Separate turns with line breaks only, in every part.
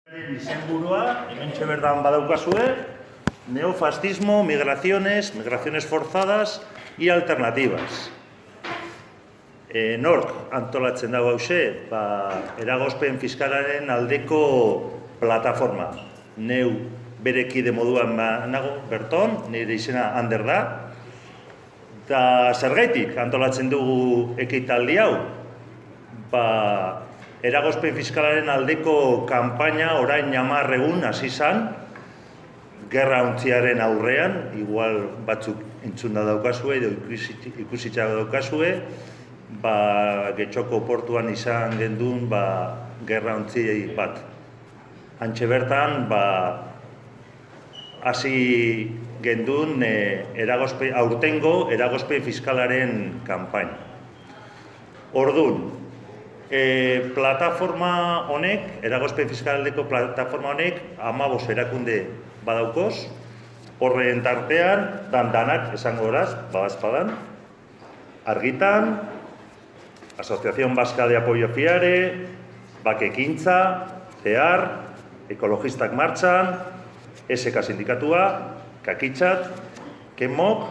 Izenburua, hementxe bertan badaukazue, neofascismo, migraciones forzadas y alternativas. Nork antolatzen dago hause, eragozpen fiskalaren aldeko plataforma. Neu berekide moduan nago berton, nire izena Ander da. Eta zergaitik antolatzen dugu ekitaldi hau? Eragozpen fiskalaren aldeko kanpaina orain 10 egun hasi zan, gerra ontziaren aurrean, igual batzuk entzunda daukazue, edo ikusitza daukazue, Getxoko portuan izan gendun gerra ontzi bat. Hantxe bertan, hasi gendun aurtengo eragozpen fiskalaren kanpaina. Ordun, plataforma honek, eragozpen fiskaldeko plataforma honek, 15 erakunde badaukoz, horren tartean, danak esango horaz, badazpadan, Argitan, Asociación Vasca de Apoyo Fiare, Bakekintza, CEAR, Ekologistak Martxan, SK Sindikatua, Kakitxat, Kenmok,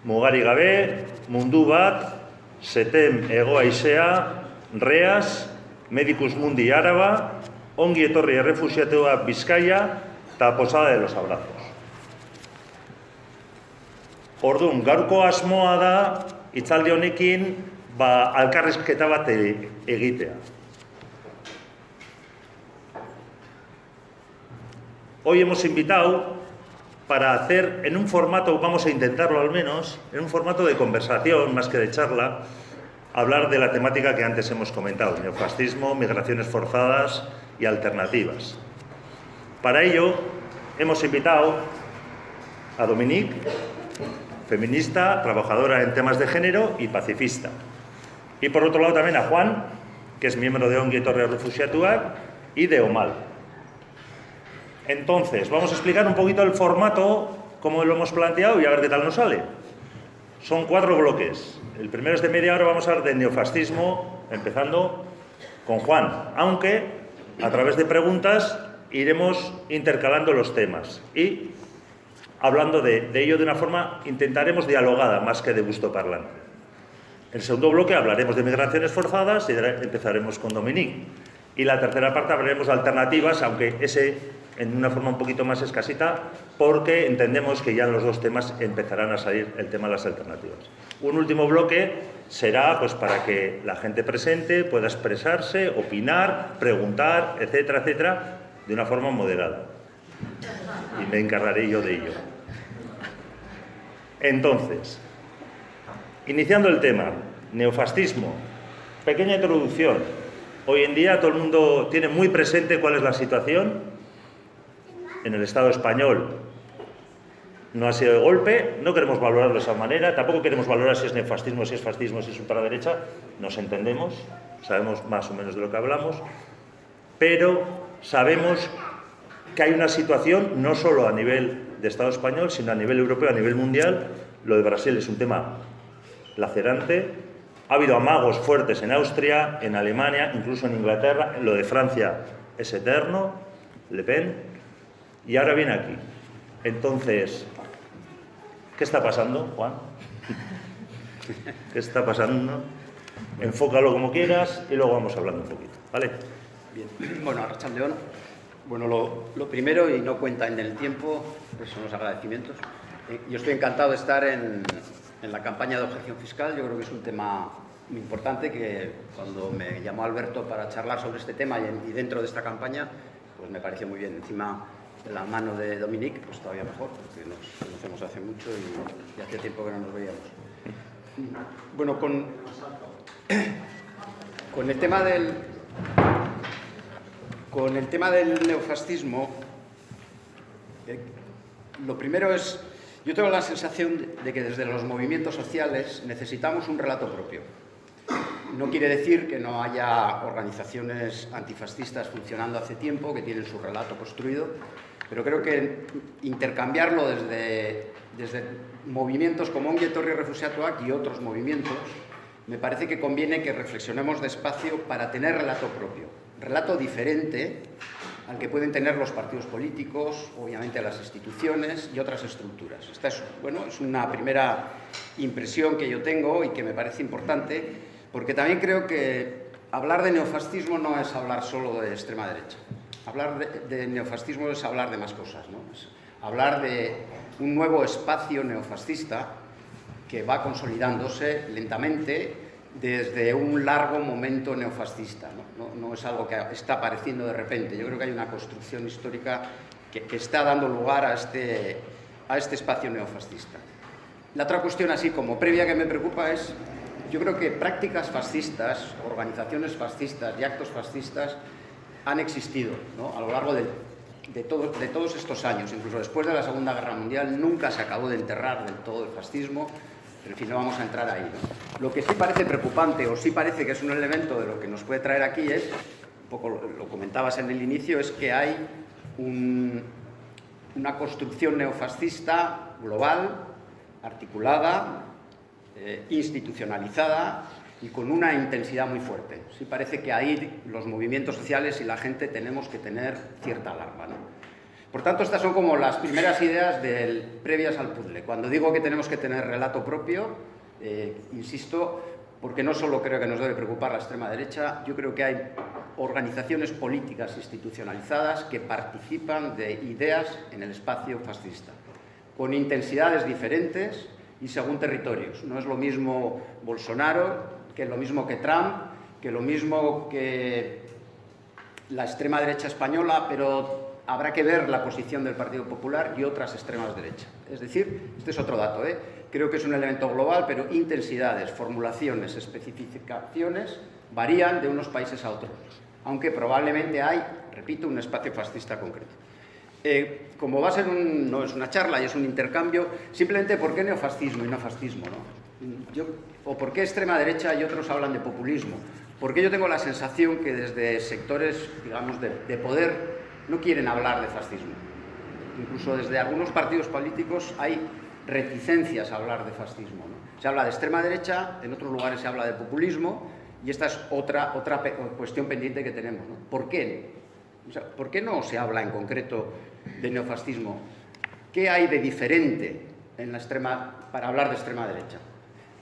Mugari Gabe, Mundu Bat, Setem Ego Aizea, Reas, Medicus Mundi Araba, Ongi Etorri Errefuxiatua Bizkaia eta Posada de los Abrazos. Orduan, gaurko asmoa da, hitzaldi honekin, alkarrizketa bat egitea. Hoy hemos invitado para hacer en un formato, vamos a intentarlo al menos, en un formato de conversación más que de charla, hablar de la temática que antes hemos comentado, neofascismo, migraciones forzadas y alternativas. Para ello, hemos invitado a Dominique, feminista, trabajadora en temas de género y pacifista. Y por otro lado también a Juan, que es miembro de Ongi Etorri Errefuxiatuak y de OMAL. Entonces, vamos a explicar un poquito el formato, cómo lo hemos planteado y a ver qué tal nos sale. Son 4 bloques. El primero es de media hora, vamos a hablar de neofascismo, empezando con Juan, aunque a través de preguntas iremos intercalando los temas y hablando de ello de una forma, intentaremos dialogada más que de gusto parlante. En el segundo bloque hablaremos de migraciones forzadas y empezaremos con Dominique. Y la tercera parte hablaremos de alternativas, aunque ese en una forma un poquito más escasita, porque entendemos que ya en los 2 temas empezarán a salir el tema de las alternativas. Un último bloque será para que la gente presente pueda expresarse, opinar, preguntar, etcétera, etcétera, de una forma moderada. Y me encargaré yo de ello. Entonces, iniciando el tema, neofascismo, pequeña introducción. Hoy en día todo el mundo tiene muy presente cuál es la situación. En el Estado español no ha sido de golpe, no queremos valorarlo de esa manera, tampoco queremos valorar si es neofascismo, si es fascismo, si es ultraderecha, nos entendemos, sabemos más o menos de lo que hablamos, pero sabemos que hay una situación no solo a nivel de Estado español, sino a nivel europeo, a nivel mundial. Lo de Brasil es un tema lacerante, ha habido amagos fuertes en Austria, en Alemania, incluso en Inglaterra, lo de Francia es eterno, Le Pen. Y ahora viene aquí. Entonces, ¿qué está pasando, Juan? ¿Qué está pasando? Enfócalo como quieras y luego vamos hablando un poquito, ¿vale?
Bien. Bueno, Arratsalde On. Bueno, lo primero, y no cuenta en el tiempo, pues son los agradecimientos. Yo estoy encantado de estar en la campaña de objeción fiscal. Yo creo que es un tema muy importante que cuando me llamó Alberto para charlar sobre este tema y dentro de esta campaña, pues me pareció muy bien. Encima, la mano de Dominique, pues todavía mejor, porque nos conocemos hace mucho y hace tiempo que no nos veíamos. Bueno, con el tema del neofascismo, lo primero es, yo tengo la sensación de que desde los movimientos sociales necesitamos un relato propio. No quiere decir que no haya organizaciones antifascistas funcionando hace tiempo, que tienen su relato construido, pero creo que intercambiarlo desde movimientos como Ongi Etorri Errefuxiatuak y otros movimientos, me parece que conviene que reflexionemos despacio para tener relato propio. Relato diferente al que pueden tener los partidos políticos, obviamente las instituciones y otras estructuras. Esta es, bueno, es una primera impresión que yo tengo y que me parece importante, porque también creo que hablar de neofascismo no es hablar solo de extrema derecha. Hablar de neofascismo es hablar de más cosas, ¿no? Es hablar de un nuevo espacio neofascista que va consolidándose lentamente desde un largo momento neofascista, ¿no? No es algo que está apareciendo de repente. Yo creo que hay una construcción histórica que está dando lugar a este espacio neofascista. La otra cuestión, así como previa, que me preocupa es, yo creo que prácticas fascistas, organizaciones fascistas y actos fascistas han existido, ¿no? A lo largo de todos estos años. Incluso después de la Segunda Guerra Mundial nunca se acabó de enterrar del todo el fascismo. Pero, en fin, no vamos a entrar ahí, ¿no? Lo que sí parece preocupante, o sí parece que es un elemento de lo que nos puede traer aquí es, un poco lo comentabas en el inicio, es que hay una construcción neofascista global, articulada, institucionalizada y con una intensidad muy fuerte. Sí parece que ahí los movimientos sociales y la gente tenemos que tener cierta alarma, ¿no? Por tanto, estas son como las primeras ideas previas al puzzle. Cuando digo que tenemos que tener relato propio, insisto, porque no solo creo que nos debe preocupar la extrema derecha, yo creo que hay organizaciones políticas institucionalizadas que participan de ideas en el espacio fascista, con intensidades diferentes y según territorios. No es lo mismo Bolsonaro, que lo mismo que Trump, que lo mismo que la extrema derecha española, pero habrá que ver la posición del Partido Popular y otras extremas derechas. Es decir, este es otro dato, creo que es un elemento global, pero intensidades, formulaciones, especificaciones varían de unos países a otros, aunque probablemente hay, repito, un espacio fascista concreto. Como va a ser no es una charla y es un intercambio, simplemente ¿por qué neofascismo y no fascismo, no? ¿O por qué extrema derecha y otros hablan de populismo? Porque yo tengo la sensación que desde sectores, digamos, de poder no quieren hablar de fascismo. Incluso desde algunos partidos políticos hay reticencias a hablar de fascismo, ¿no? Se habla de extrema derecha, en otros lugares se habla de populismo, y esta es otra cuestión pendiente que tenemos, ¿no? ¿Por qué? O sea, ¿por qué no se habla en concreto de neofascismo? ¿Qué hay de diferente para hablar de extrema derecha?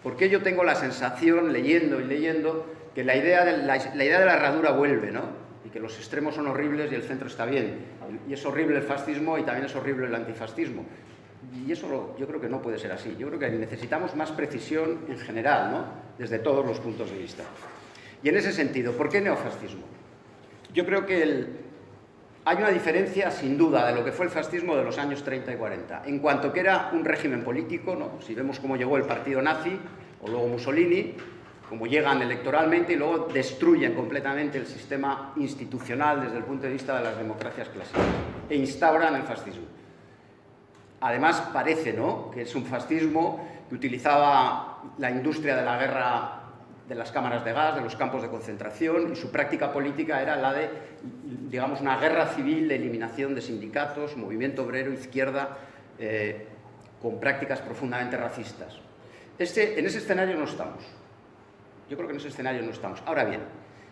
¿Por qué yo tengo la sensación, leyendo y leyendo, que la idea de la herradura vuelve, ¿no? Y que los extremos son horribles y el centro está bien. Y es horrible el fascismo y también es horrible el antifascismo. Y eso yo creo que no puede ser así. Yo creo que necesitamos más precisión en general, ¿no? Desde todos los puntos de vista. Y en ese sentido, ¿por qué neofascismo? Yo creo que hay una diferencia, sin duda, de lo que fue el fascismo de los años 30 y 40. En cuanto que era un régimen político, ¿no? Si vemos cómo llegó el partido nazi, o luego Mussolini, como llegan electoralmente y luego destruyen completamente el sistema institucional desde el punto de vista de las democracias clásicas e instauran el fascismo. Además parece, ¿no?, que es un fascismo que utilizaba la industria de la guerra, de las cámaras de gas, de los campos de concentración, y su práctica política era la de, digamos, una guerra civil de eliminación de sindicatos, movimiento obrero, izquierda, con prácticas profundamente racistas. En ese escenario no estamos. Yo creo que en ese escenario no estamos. Ahora bien,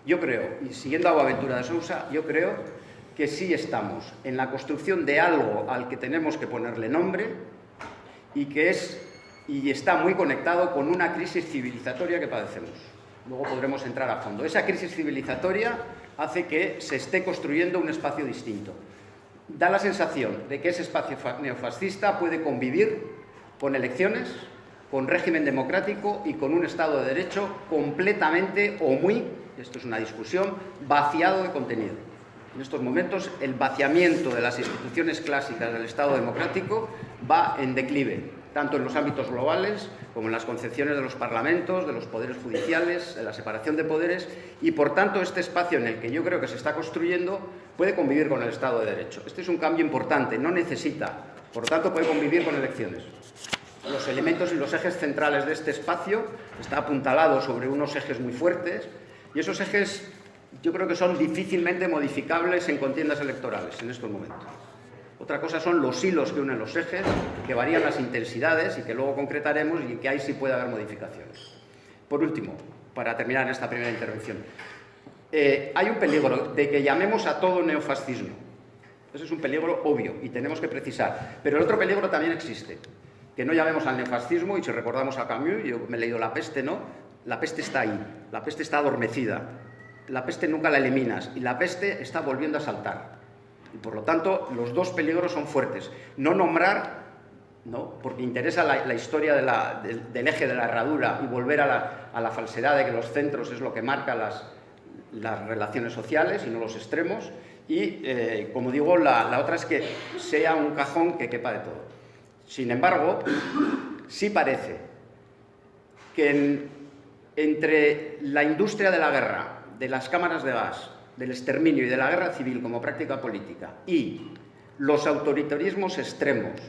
yo creo, y siguiendo a Boaventura de Sousa, yo creo que sí estamos en la construcción de algo al que tenemos que ponerle nombre y está muy conectado con una crisis civilizatoria que padecemos. Luego podremos entrar a fondo. Esa crisis civilizatoria hace que se esté construyendo un espacio distinto. Da la sensación de que ese espacio neofascista puede convivir con elecciones, con régimen democrático y con un Estado de Derecho completamente o muy, esto es una discusión, vaciado de contenido. En estos momentos el vaciamiento de las instituciones clásicas del Estado democrático va en declive, tanto en los ámbitos globales como en las concepciones de los parlamentos, de los poderes judiciales, de la separación de poderes, y por tanto este espacio en el que yo creo que se está construyendo puede convivir con el Estado de Derecho. Este es un cambio importante, no necesita, por lo tanto puede convivir con elecciones. Los elementos y los ejes centrales de este espacio está apuntalado sobre unos ejes muy fuertes, y esos ejes yo creo que son difícilmente modificables en contiendas electorales en estos momentos. Otra cosa son los hilos que unen los ejes, que varían las intensidades y que luego concretaremos, y que ahí sí puede haber modificaciones. Por último, para terminar esta primera intervención, hay un peligro de que llamemos a todo neofascismo. Ese es un peligro obvio y tenemos que precisar. Pero el otro peligro también existe. Que no llamemos al neofascismo, y si recordamos a Camus, yo me he leído La peste, ¿no? La peste está ahí, la peste está adormecida, la peste nunca la eliminas y la peste está volviendo a saltar. Y por lo tanto, los dos peligros son fuertes. No nombrar, ¿no? Porque interesa la historia del eje de la herradura y volver a la falsedad de que los centros es lo que marca las relaciones sociales y no los extremos. Y, como digo, la otra es que sea un cajón que quepa de todo. Sin embargo, sí parece que entre la industria de la guerra, de las cámaras de gas, del exterminio y de la guerra civil como práctica política y los autoritarismos extremos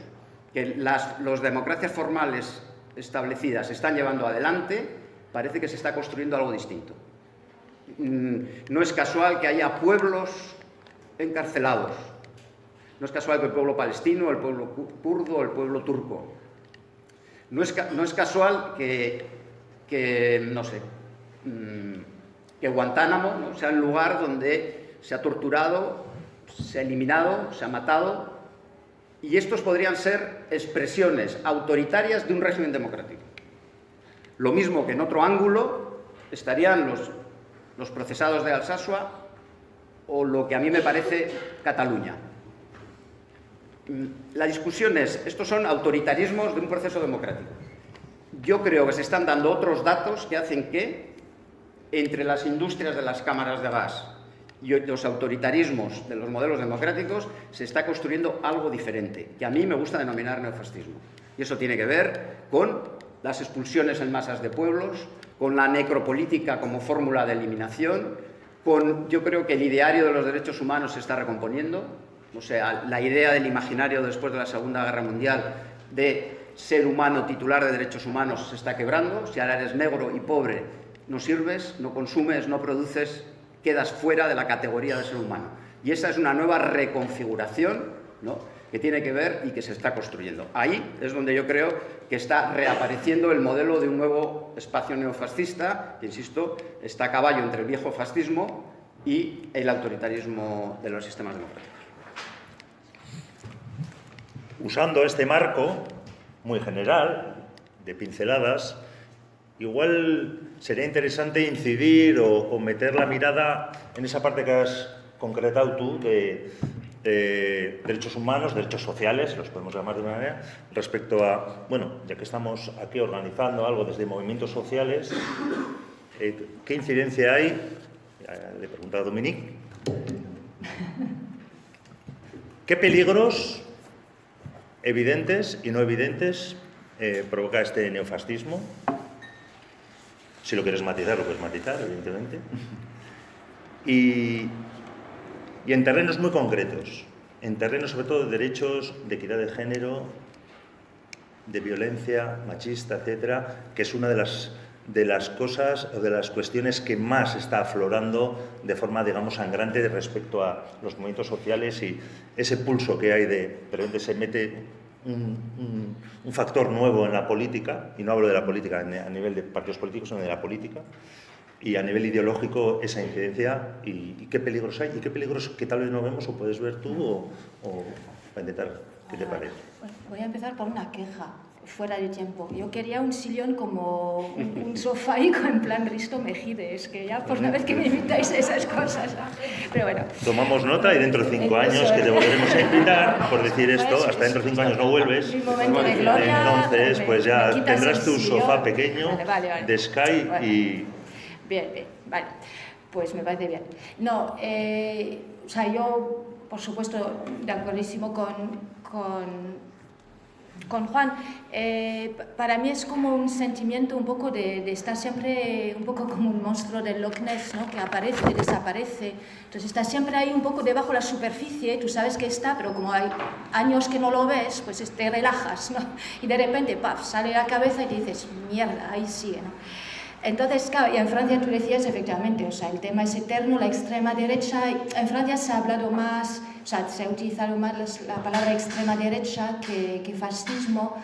que las democracias formales establecidas están llevando adelante, parece que se está construyendo algo distinto. No es casual que haya pueblos encarcelados. No es casual que el pueblo palestino, el pueblo kurdo, el pueblo turco. No es casual no sé, que Guantánamo, ¿no?, sea un lugar donde se ha torturado, se ha eliminado, se ha matado, y estos podrían ser expresiones autoritarias de un régimen democrático. Lo mismo que en otro ángulo estarían los procesados de Alsasua o lo que a mí me parece Cataluña. La discusión es, estos son autoritarismos de un proceso democrático. Yo creo que se están dando otros datos que hacen que entre las industrias de las cámaras de gas y los autoritarismos de los modelos democráticos se está construyendo algo diferente, que a mí me gusta denominar neofascismo. Y eso tiene que ver con las expulsiones en masas de pueblos, con la necropolítica como fórmula de eliminación, yo creo que el ideario de los derechos humanos se está recomponiendo. O sea, la idea del imaginario después de la Segunda Guerra Mundial de ser humano titular de derechos humanos se está quebrando. Si ahora eres negro y pobre, no sirves, no consumes, no produces, quedas fuera de la categoría de ser humano. Y esa es una nueva reconfiguración, ¿no?, que tiene que ver y que se está construyendo. Ahí es donde yo creo que está reapareciendo el modelo de un nuevo espacio neofascista, que, insisto, está a caballo entre el viejo fascismo y el autoritarismo de los sistemas democráticos.
Usando este marco muy general, de pinceladas, igual sería interesante incidir o meter la mirada en esa parte que has concretado tú de derechos humanos, derechos sociales, los podemos llamar de una manera, respecto a, bueno, ya que estamos aquí organizando algo desde movimientos sociales, ¿qué incidencia hay? Le he preguntado a Dominique. ¿Qué peligros evidentes y no evidentes provoca este neofascismo? Si lo quieres matizar, lo puedes matizar, evidentemente. Y en terrenos muy concretos, en terrenos sobre todo de derechos, de equidad de género, de violencia machista, etcétera, que es una de las cosas o de las cuestiones que más está aflorando de forma, digamos, sangrante respecto a los movimientos sociales y ese pulso que hay de repente se mete un factor nuevo en la política, y no hablo de la política a nivel de partidos políticos, sino de la política, y a nivel ideológico esa incidencia y qué peligros hay y qué peligros que tal vez no vemos o puedes ver tú o para intentar, ¿qué te parece?
Bueno, voy a empezar por una queja fuera de tiempo. Yo quería un sillón como un sofá y en plan Risto Mejide, es que ya por una vez que me invitáis a esas cosas, ¿no? Pero bueno.
Tomamos nota y dentro de 5 años que te volveremos a invitar por decir esto, hasta dentro de 5 años no vuelves.
Mi momento de gloria,
entonces pues ya tendrás tu sofá pequeño
vale.
de Sky y...
Bien, vale, pues me parece bien. No, o sea, yo, por supuesto, de acuerdísimo con Juan. Para mí es como un sentimiento un poco de estar siempre un poco como un monstruo del Loch Ness, ¿no?, que aparece y desaparece. Entonces está siempre ahí un poco debajo de la superficie, tú sabes que está, pero como hay años que no lo ves, pues te relajas, ¿no? Y de repente, ¡paf!, sale la cabeza y te dices, mierda, ahí sigue, ¿no? Entonces, claro, y en Francia tú decías efectivamente, o sea, el tema es eterno, la extrema derecha, en Francia se ha hablado más o sea, se ha utilizado más la palabra extrema derecha que fascismo.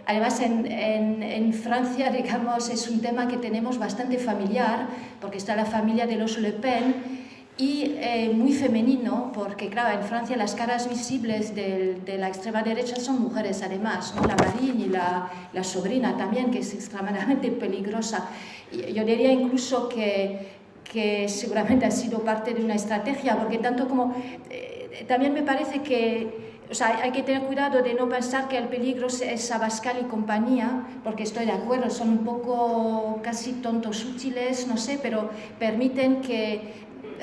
Además, en Francia, digamos, es un tema que tenemos bastante familiar, porque está la familia de los Le Pen, y muy femenino, porque claro, en Francia las caras visibles de la extrema derecha son mujeres además, ¿no? La Marine y la sobrina también, que es extremadamente peligrosa. Yo diría incluso que seguramente ha sido parte de una estrategia, porque tanto como... también me parece que... O sea, hay que tener cuidado de no pensar que el peligro es Abascal y compañía, porque estoy de acuerdo, son un poco casi tontos útiles, no sé, pero permiten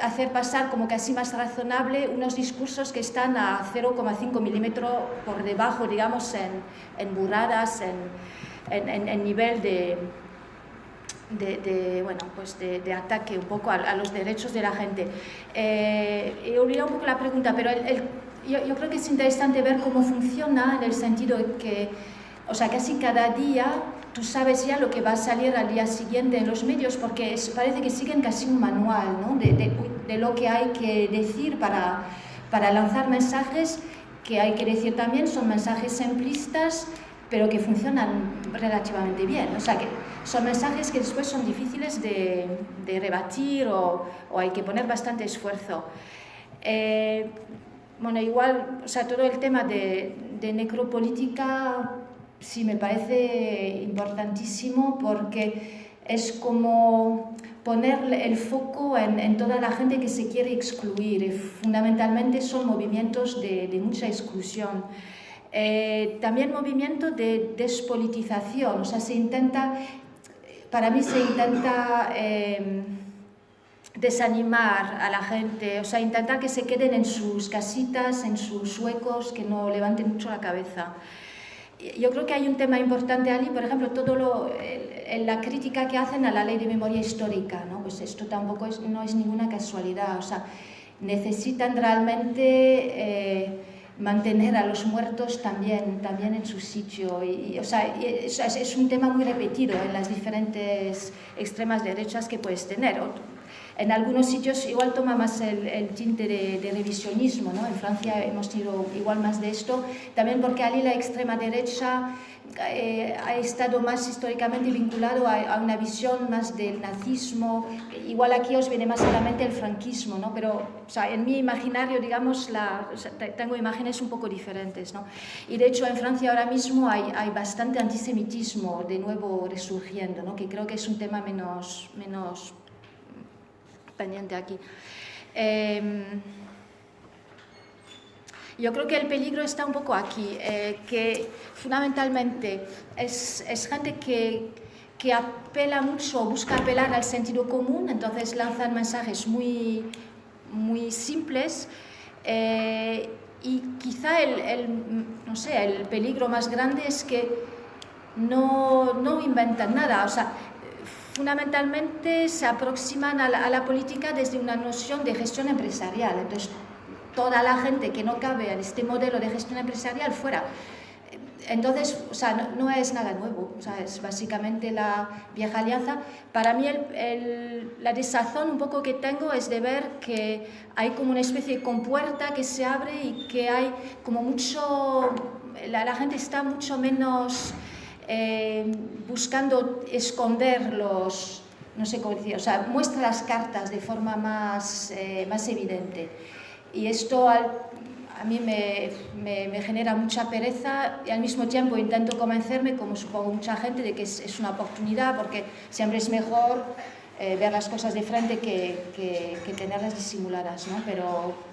hacer pasar como casi más razonable unos discursos que están a 0,5 milímetros por debajo, digamos, en burradas, en nivel de ataque un poco a los derechos de la gente. He olvidado un poco la pregunta, pero yo creo que es interesante ver cómo funciona, en el sentido de que, o sea, casi cada día tú sabes ya lo que va a salir al día siguiente en los medios, porque parece que siguen casi un manual, ¿no? de lo que hay que decir para lanzar mensajes que hay que decir también, son mensajes simplistas, pero que funcionan relativamente bien. O sea, que son mensajes que después son difíciles de rebatir o hay que poner bastante esfuerzo. Bueno, igual, o sea, todo el tema de necropolítica sí me parece importantísimo, porque es como poner el foco en toda la gente que se quiere excluir. Fundamentalmente son movimientos de mucha exclusión. También movimiento de despolitización, o sea, para mí se intenta desanimar a la gente, o sea, intentar que se queden en sus casitas, en sus huecos, que no levanten mucho la cabeza. Yo creo que hay un tema importante allí, por ejemplo, la crítica que hacen a la ley de memoria histórica, ¿no? Pues esto tampoco no es ninguna casualidad, o sea, necesitan realmente mantener a los muertos también en su sitio. O sea, es un tema muy repetido en las diferentes extremas derechas que puedes tener. En algunos sitios igual toma más el tinte de revisionismo, ¿no? En Francia hemos tenido igual más de esto, también porque allí la extrema derecha ha estado más históricamente vinculado a una visión más del nazismo. Igual aquí os viene más a la mente el franquismo, ¿no? Pero o sea, en mi imaginario, digamos, tengo imágenes un poco diferentes, ¿no? Y de hecho en Francia ahora mismo hay bastante antisemitismo de nuevo resurgiendo, ¿no? Que creo que es un tema menos pendiente aquí. Yo creo que el peligro está un poco aquí, que fundamentalmente es gente que apela mucho, busca apelar al sentido común, entonces lanzan mensajes muy simples, y quizá no sé, el peligro más grande es que no inventan nada, o sea, fundamentalmente se aproximan a la política desde una noción de gestión empresarial. Entonces, toda la gente que no cabe en este modelo de gestión empresarial fuera. Entonces, o sea, no es nada nuevo, o sea, es básicamente la vieja alianza. Para mí la desazón un poco que tengo es de ver que hay como una especie de compuerta que se abre y que hay como mucho... La gente está mucho menos... buscando esconder no sé cómo decir, o sea, muestra las cartas de forma más evidente. Y esto a mí me genera mucha pereza, y al mismo tiempo intento convencerme, como supongo mucha gente, de que es una oportunidad, porque siempre es mejor ver las cosas de frente que tenerlas disimuladas, ¿no?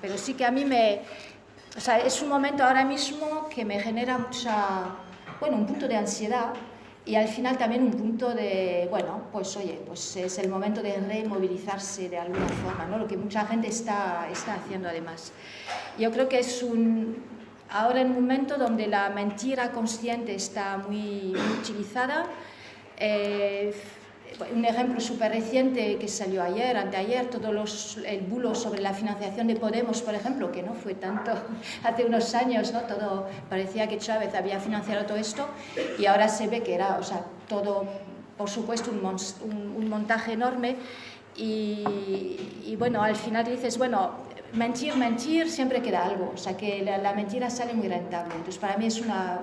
Pero sí que a mí o sea, es un momento ahora mismo que me genera un punto de ansiedad, y al final también un punto de, pues oye, pues es el momento de removilizarse de alguna forma, ¿no? Lo que mucha gente está haciendo además. Yo creo que es ahora un momento donde la mentira consciente está muy utilizada. Un ejemplo súper reciente que salió anteayer, el bulo sobre la financiación de Podemos, por ejemplo, que no fue tanto hace unos años, ¿no? Todo parecía que Chávez había financiado todo esto, y ahora se ve que era, o sea, todo, por supuesto, un montaje enorme, y bueno, al final dices, mentir siempre queda algo, o sea que la mentira sale muy rentable. Entonces para mí es una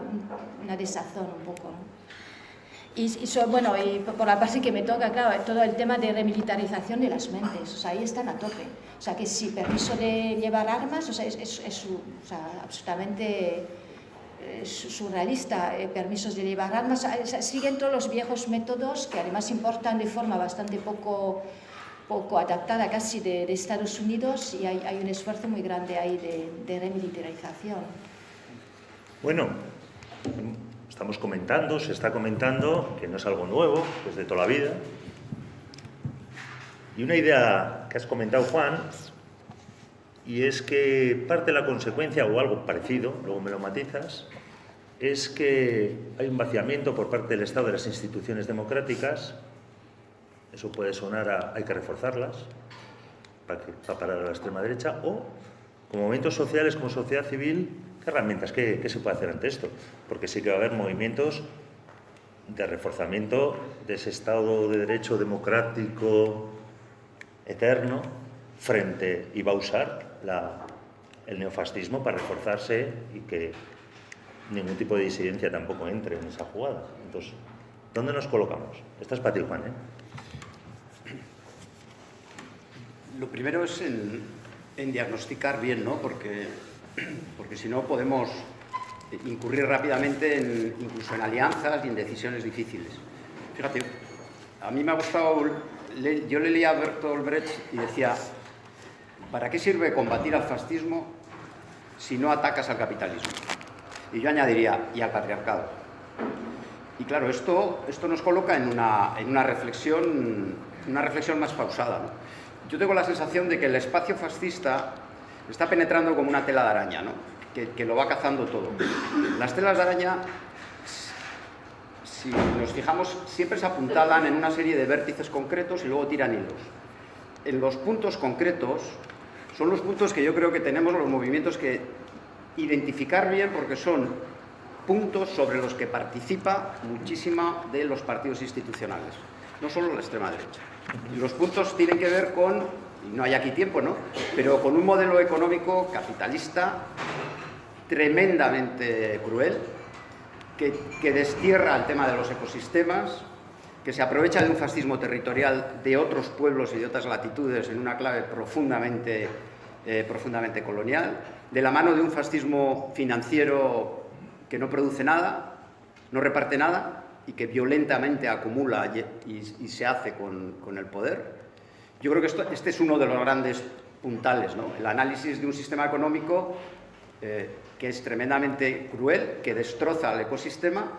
desazón un poco, ¿no? Y por la parte que me toca, claro, todo el tema de remilitarización de las mentes, o sea, ahí están a tope. O sea, que si permiso de llevar armas, o sea, es absolutamente surrealista, permisos de llevar armas, o sea, siguen todos los viejos métodos que además importan de forma bastante poco adaptada casi de Estados Unidos, y hay un esfuerzo muy grande ahí de remilitarización.
Bueno, se está comentando, que no es algo nuevo, que es de toda la vida. Y una idea que has comentado, Juan, y es que parte de la consecuencia, o algo parecido, luego me lo matizas, es que hay un vaciamiento por parte del Estado de las instituciones democráticas. Eso puede sonar a hay que reforzarlas para parar a la extrema derecha, o como movimientos sociales, como sociedad civil, ¿qué herramientas, qué se puede hacer ante esto? Porque sí que va a haber movimientos de reforzamiento de ese Estado de Derecho democrático eterno y va a usar el neofascismo para reforzarse y que ningún tipo de disidencia tampoco entre en esa jugada. Entonces, ¿dónde nos colocamos? Esta es para ti, Juan, ¿eh?
Lo primero es en diagnosticar bien, ¿no? Porque si no podemos incurrir rápidamente incluso en alianzas y en decisiones difíciles. Fíjate, a mí me ha gustado, yo le leía a Bertolt Brecht y decía, ¿para qué sirve combatir al fascismo si no atacas al capitalismo? Y yo añadiría, y al patriarcado. Y claro, esto nos coloca en una reflexión más pausada, ¿no? Yo tengo la sensación de que el espacio fascista está penetrando como una tela de araña, ¿no? Que lo va cazando todo. Las telas de araña, si nos fijamos, siempre se apuntalan en una serie de vértices concretos y luego tiran hilos. En los puntos concretos son los puntos que yo creo que tenemos los movimientos que identificar bien, porque son puntos sobre los que participa muchísima de los partidos institucionales, no solo la extrema derecha. Y los puntos tienen que ver con, y no hay aquí tiempo, ¿no?, pero con un modelo económico capitalista tremendamente cruel, que destierra el tema de los ecosistemas, que se aprovecha de un fascismo territorial de otros pueblos y de otras latitudes en una clave profundamente colonial, de la mano de un fascismo financiero que no produce nada, no reparte nada y que violentamente acumula y se hace con el poder. Yo creo que este es uno de los grandes puntales, ¿no? El análisis de un sistema económico que es tremendamente cruel, que destroza el ecosistema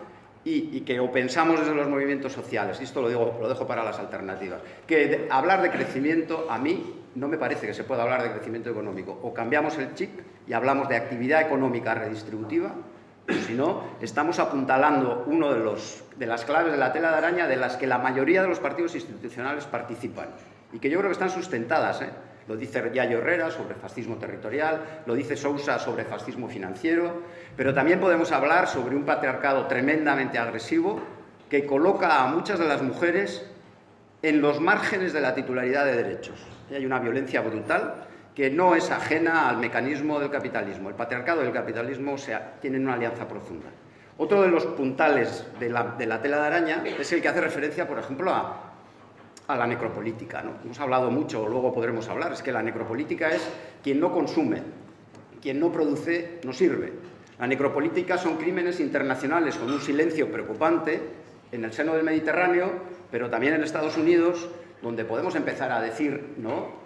y que o pensamos desde los movimientos sociales, y esto lo dejo para las alternativas, que hablar de crecimiento, a mí no me parece que se pueda hablar de crecimiento económico. O cambiamos el chip y hablamos de actividad económica redistributiva, o si no, estamos apuntalando uno de las claves de la tela de araña de las que la mayoría de los partidos institucionales participan y que yo creo que están sustentadas, ¿eh? Lo dice Yayo Herrera sobre fascismo territorial, lo dice Sousa sobre fascismo financiero, pero también podemos hablar sobre un patriarcado tremendamente agresivo que coloca a muchas de las mujeres en los márgenes de la titularidad de derechos. Y hay una violencia brutal que no es ajena al mecanismo del capitalismo. El patriarcado y el capitalismo tienen una alianza profunda. Otro de los puntales de la tela de araña es el que hace referencia, por ejemplo, a la necropolítica, ¿no? Hemos hablado mucho, luego podremos hablar, es que la necropolítica es quien no consume, quien no produce, no sirve. La necropolítica son crímenes internacionales con un silencio preocupante en el seno del Mediterráneo, pero también en Estados Unidos, donde podemos empezar a decir, ¿no?,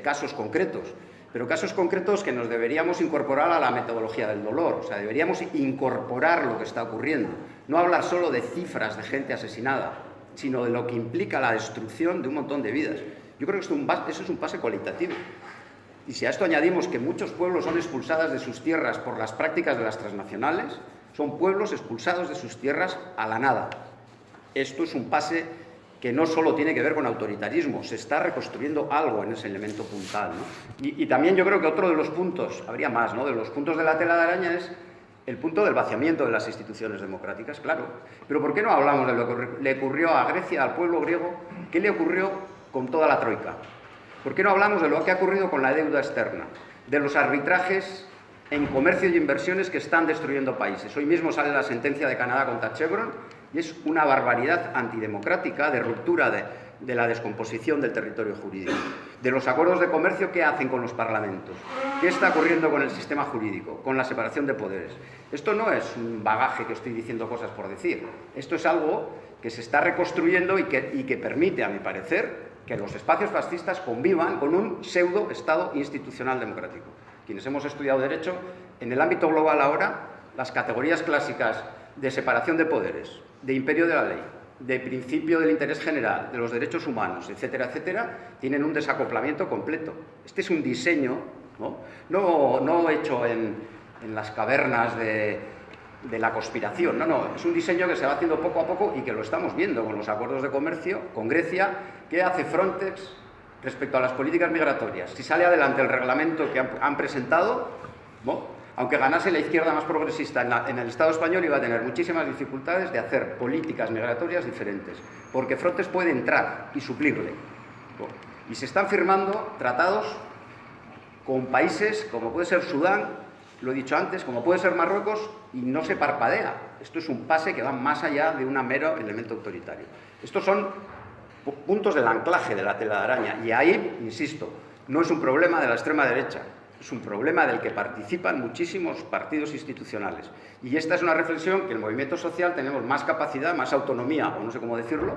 casos concretos, pero casos concretos que nos deberíamos incorporar a la metodología del dolor, o sea, deberíamos incorporar lo que está ocurriendo, no hablar solo de cifras de gente asesinada, sino de lo que implica la destrucción de un montón de vidas. Yo creo que eso es un pase cualitativo. Y si a esto añadimos que muchos pueblos son expulsados de sus tierras por las prácticas de las transnacionales, son pueblos expulsados de sus tierras a la nada. Esto es un pase que no solo tiene que ver con autoritarismo, se está reconstruyendo algo en ese elemento puntal, ¿no? Y también yo creo que otro de los puntos, habría más, ¿no?, de los puntos de la tela de araña es el punto del vaciamiento de las instituciones democráticas, claro. Pero ¿por qué no hablamos de lo que le ocurrió a Grecia, al pueblo griego? ¿Qué le ocurrió con toda la troika? ¿Por qué no hablamos de lo que ha ocurrido con la deuda externa? de los arbitrajes en comercio y inversiones que están destruyendo países. Hoy mismo sale la sentencia de Canadá contra Chevron y es una barbaridad antidemocrática de ruptura de la descomposición del territorio jurídico. De los acuerdos de comercio, ¿qué hacen con los parlamentos? ¿Qué está ocurriendo con el sistema jurídico? Con la separación de poderes. Esto no es un bagaje que estoy diciendo cosas por decir. Esto es algo que se está reconstruyendo y que permite, a mi parecer, que los espacios fascistas convivan con un pseudo-estado institucional democrático. Quienes hemos estudiado Derecho, en el ámbito global ahora, las categorías clásicas de separación de poderes, de imperio de la ley, de principio del interés general, de los derechos humanos, etcétera, etcétera, tienen un desacoplamiento completo. Este es un diseño, no hecho en las cavernas de la conspiración, no, es un diseño que se va haciendo poco a poco y que lo estamos viendo con los acuerdos de comercio, con Grecia, que hace Frontex respecto a las políticas migratorias. Si sale adelante el reglamento que han presentado, aunque ganase la izquierda más progresista en el Estado español, iba a tener muchísimas dificultades de hacer políticas migratorias diferentes, porque Frontex puede entrar y suplirle. Y se están firmando tratados con países como puede ser Sudán, lo he dicho antes, como puede ser Marruecos, y no se parpadea. Esto es un pase que va más allá de un mero elemento autoritario. Estos son puntos del anclaje de la tela de araña, y ahí, insisto, no es un problema de la extrema derecha, es un problema del que participan muchísimos partidos institucionales. Y esta es una reflexión que el movimiento social tenemos más capacidad, más autonomía, o no sé cómo decirlo,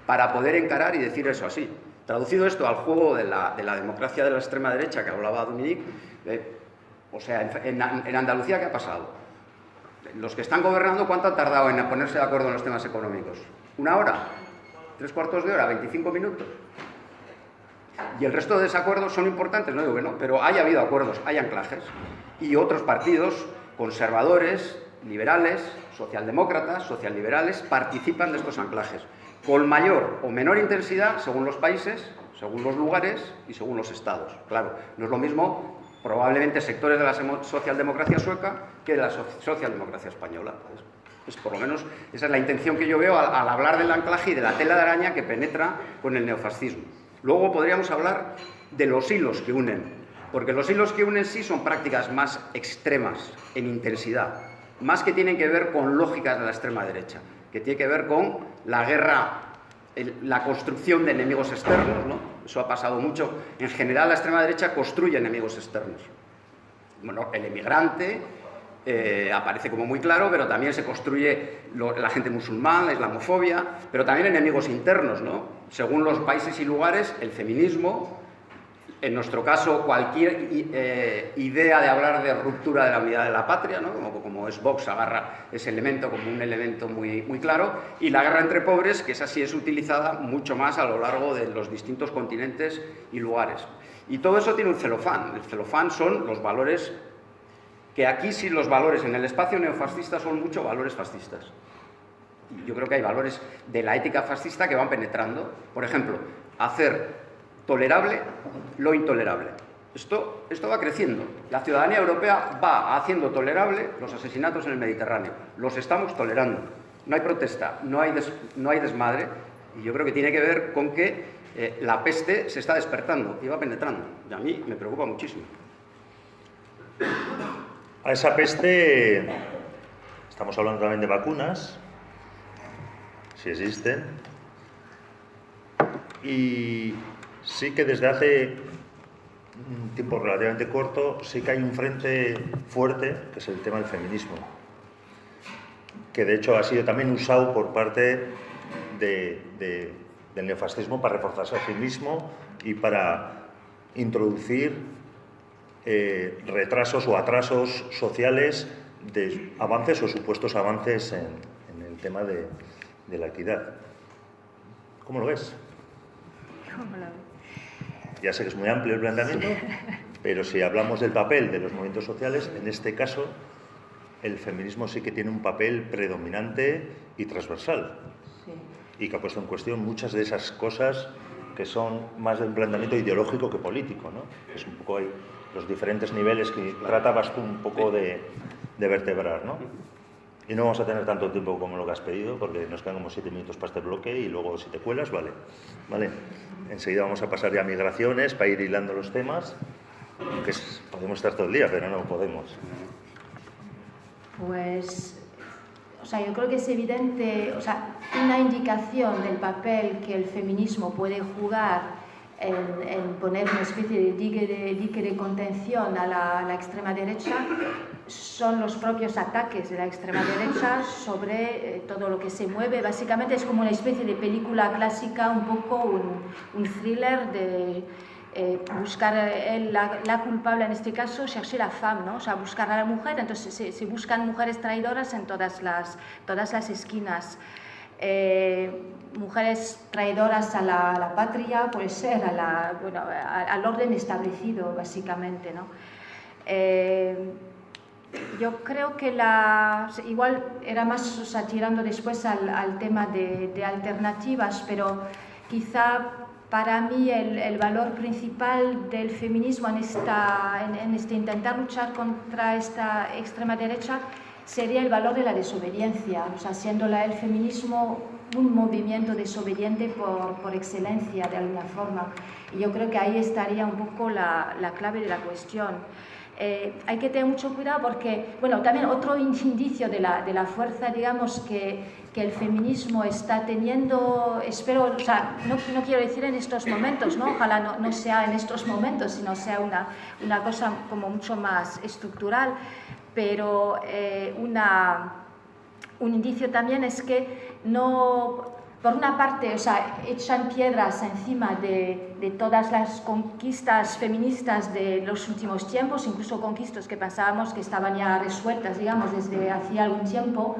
para poder encarar y decir eso así. Traducido esto al juego de la democracia de la extrema derecha que hablaba Dominique, o sea, en Andalucía, ¿qué ha pasado? Los que están gobernando, ¿cuánto han tardado en ponerse de acuerdo en los temas económicos? ¿1 hora? ¿3/4 de hora? ¿25 minutos? Y el resto de desacuerdos son importantes, no digo que no, pero haya habido acuerdos, hay anclajes. Y otros partidos conservadores, liberales, socialdemócratas, socialliberales, participan de estos anclajes, con mayor o menor intensidad según los países, según los lugares y según los estados. Claro, no es lo mismo probablemente sectores de la socialdemocracia sueca que de la socialdemocracia española. Por lo menos esa es la intención que yo veo al hablar del anclaje y de la tela de araña que penetra con el neofascismo. Luego podríamos hablar de los hilos que unen, porque los hilos que unen sí son prácticas más extremas en intensidad, más que tienen que ver con lógicas de la extrema derecha, que tiene que ver con la guerra, la construcción de enemigos externos, ¿no? Eso ha pasado mucho. En general, la extrema derecha construye enemigos externos. Bueno, el emigrante aparece como muy claro, pero también se construye la gente musulmana, la islamofobia, pero también enemigos internos, ¿no? Según los países y lugares, el feminismo, en nuestro caso, cualquier idea de hablar de ruptura de la unidad de la patria, ¿no? Como es Vox, agarra ese elemento como un elemento muy, muy claro, y la guerra entre pobres, que esa sí es utilizada mucho más a lo largo de los distintos continentes y lugares. Y todo eso tiene un celofán. El celofán son los valores, que aquí sí los valores en el espacio neofascista son mucho valores fascistas. Y yo creo que hay valores de la ética fascista que van penetrando. Por ejemplo, hacer tolerable lo intolerable. Esto va creciendo. La ciudadanía europea va haciendo tolerable los asesinatos en el Mediterráneo. Los estamos tolerando. No hay protesta, no hay desmadre. Y yo creo que tiene que ver con que la peste se está despertando y va penetrando. Y a mí me preocupa muchísimo.
A esa peste, estamos hablando también de vacunas, si existen, y sí que desde hace un tiempo relativamente corto, sí que hay un frente fuerte, que es el tema del feminismo, que de hecho ha sido también usado por parte del neofascismo para reforzarse a sí mismo y para introducir retrasos o atrasos sociales de avances o supuestos avances en el tema de la equidad. ¿Cómo lo ves?
¿Cómo lo ves?
Ya sé que es muy amplio el planteamiento, pero si hablamos del papel de los movimientos sociales, en este caso el feminismo sí que tiene un papel predominante y transversal.
Sí.
Y que ha puesto en cuestión muchas de esas cosas que son más de un planteamiento ideológico que político, ¿no? Es un poco ahí los diferentes niveles que tratabas tú un poco de vertebrar, ¿no? Y no vamos a tener tanto tiempo como lo que has pedido, porque nos quedan como 7 minutos para este bloque y luego si te cuelas, vale. Enseguida vamos a pasar ya a migraciones para ir hilando los temas Podemos estar todo el día, pero no podemos.
Pues, o sea, yo creo que es evidente, o sea, una indicación del papel que el feminismo puede jugar en poner una especie de dique de contención a la extrema derecha son los propios ataques de la extrema derecha sobre todo lo que se mueve. Básicamente es como una especie de película clásica, un poco un thriller de buscar la culpable, en este caso, chercher la femme, ¿no? O sea, buscar a la mujer. Entonces se buscan mujeres traidoras en todas las esquinas. Mujeres traidoras a la patria, puede ser, al orden establecido, básicamente, ¿no? Yo creo que igual era más, o sea, tirando después al tema de alternativas, pero quizá para mí el valor principal del feminismo en este intentar luchar contra esta extrema derecha sería el valor de la desobediencia, o sea, siendo el feminismo un movimiento desobediente por excelencia, de alguna forma. Y yo creo que ahí estaría un poco la clave de la cuestión. Hay que tener mucho cuidado porque, bueno, también otro indicio de la fuerza, digamos, que el feminismo está teniendo, espero, o sea, no quiero decir en estos momentos, ¿no? Ojalá no sea en estos momentos, sino sea una cosa como mucho más estructural, pero un indicio también es que no, por una parte, o sea, echan piedras encima de todas las conquistas feministas de los últimos tiempos, incluso conquistas que pensábamos que estaban ya resueltas, digamos, desde hacía algún tiempo,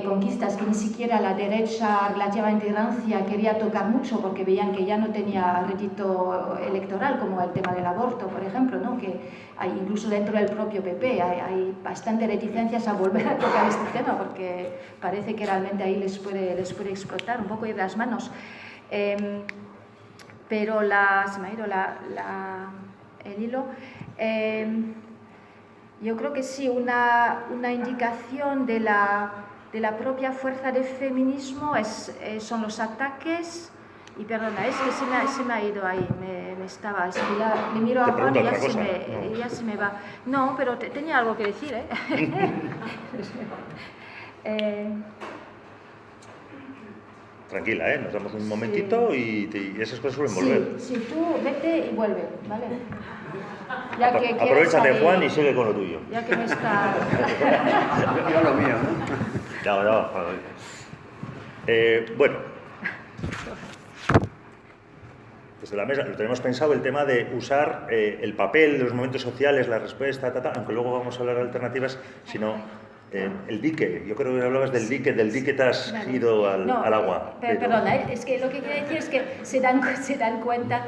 conquistas que ni siquiera la derecha relativamente rancia quería tocar mucho porque veían que ya no tenía rédito electoral, como el tema del aborto, por ejemplo, ¿no? Que hay, incluso dentro del propio PP hay bastante reticencias a volver a tocar este tema porque parece que realmente ahí les puede explotar, un poco ir de las manos. Pero se me ha ido el hilo. Yo creo que sí, una indicación de la propia fuerza del feminismo son los ataques. Y perdona, es que se me ha ido ahí, es que me miro a Juan y ya se me va. No, pero tenía algo que decir,
Tranquila, nos damos un momentito sí. y esas cosas suelen volver.
Sí, tú vete y vuelve, ¿vale?
Aprovechate, Juan, y sigue con lo tuyo.
Ya que me está...
Yo lo mío, ¿no?
No. Bueno. Desde la mesa lo tenemos pensado el tema de usar el papel de los movimientos sociales, la respuesta, aunque luego vamos a hablar de alternativas, sino el dique. Yo creo que hablabas del dique te has ido al agua.
Perdona, es que lo que quiero decir es que se dan cuenta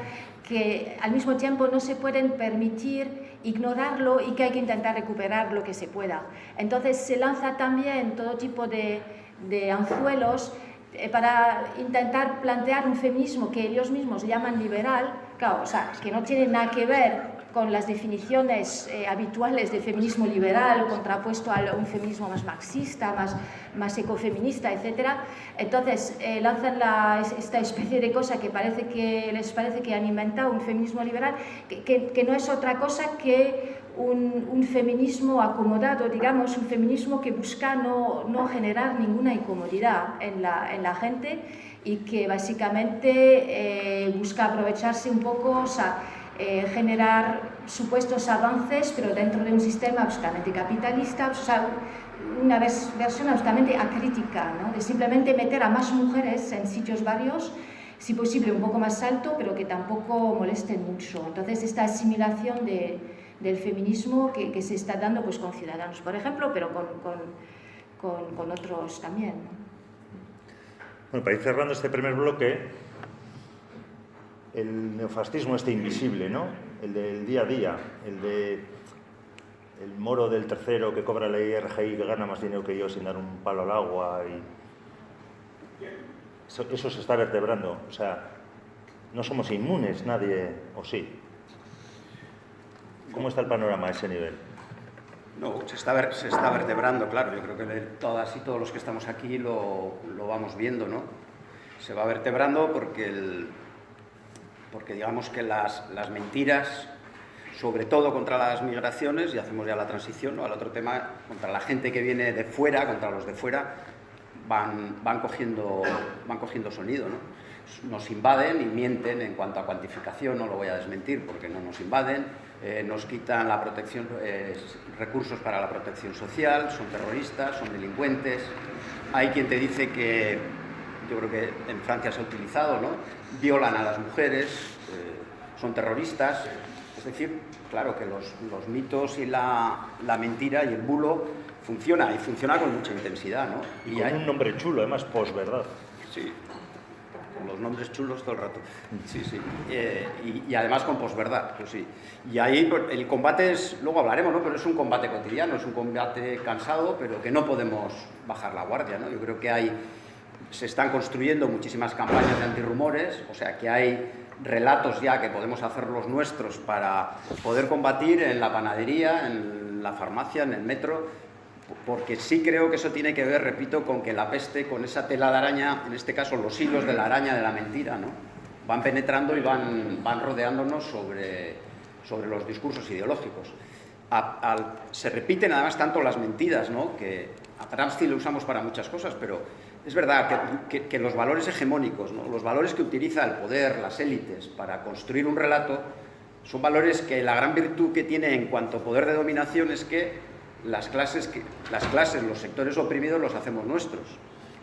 que al mismo tiempo no se pueden permitir ignorarlo y que hay que intentar recuperar lo que se pueda. Entonces se lanza también todo tipo de anzuelos para intentar plantear un feminismo que ellos mismos llaman liberal, claro, o sea, que no tiene nada que ver con las definiciones habituales de feminismo liberal, contrapuesto a un feminismo más marxista, más ecofeminista, etc. Entonces, lanzan esta especie de cosa que les parece que han inventado un feminismo liberal, que no es otra cosa que un feminismo acomodado, digamos, un feminismo que busca no generar ninguna incomodidad en la gente y que básicamente busca aprovecharse un poco, o sea, generar supuestos avances, pero dentro de un sistema absolutamente capitalista, o sea, una versión absolutamente acrítica, ¿no? De simplemente meter a más mujeres en sitios varios, si posible un poco más alto, pero que tampoco molesten mucho. Entonces, esta asimilación del feminismo que se está dando pues, con Ciudadanos, por ejemplo, pero con otros también, ¿no?
Bueno, para ir cerrando este primer bloque, el neofascismo invisible, ¿no? El del día a día, el moro del tercero que cobra la IRGI, que gana más dinero que yo sin dar un palo al agua, y eso se está vertebrando. O sea, no somos inmunes, nadie, ¿o sí? ¿Cómo está el panorama a ese nivel?
No, se está vertebrando, claro. Yo creo que todas y todos los que estamos aquí lo vamos viendo, ¿no? Se va vertebrando porque digamos que las mentiras sobre todo contra las migraciones, y hacemos ya la transición, ¿no?, al otro tema, contra la gente que viene de fuera, contra los de fuera, van cogiendo sonido, ¿no? Nos invaden y mienten en cuanto a cuantificación, no lo voy a desmentir porque no nos invaden, nos quitan la protección, recursos para la protección social, son terroristas, son delincuentes. Hay quien te dice que, yo creo que en Francia se ha utilizado, ¿no?, violan a las mujeres, son terroristas. Es decir, claro que los mitos y la mentira y el bulo funciona, y funciona con mucha intensidad, ¿no?
Y con un nombre chulo, además, posverdad.
Sí, con los nombres chulos todo el rato. Sí, sí. Y además con posverdad, pues sí. Y ahí pues, el combate es, luego hablaremos, ¿no?, pero es un combate cotidiano, es un combate cansado, pero que no podemos bajar la guardia, ¿no? Yo creo que se están construyendo muchísimas campañas de antirrumores, o sea que hay relatos ya que podemos hacer los nuestros para poder combatir en la panadería, en la farmacia, en el metro, porque sí creo que eso tiene que ver, repito, con que la peste, con esa tela de araña, en este caso los hilos de la araña de la mentira, ¿no?, van penetrando y van rodeándonos sobre los discursos ideológicos. Se repiten además tanto las mentiras, ¿no?, que a Gramsci lo usamos para muchas cosas, pero es verdad que los valores hegemónicos, ¿no?, los valores que utiliza el poder, las élites, para construir un relato, son valores que la gran virtud que tiene en cuanto a poder de dominación es que las clases, los sectores oprimidos los hacemos nuestros.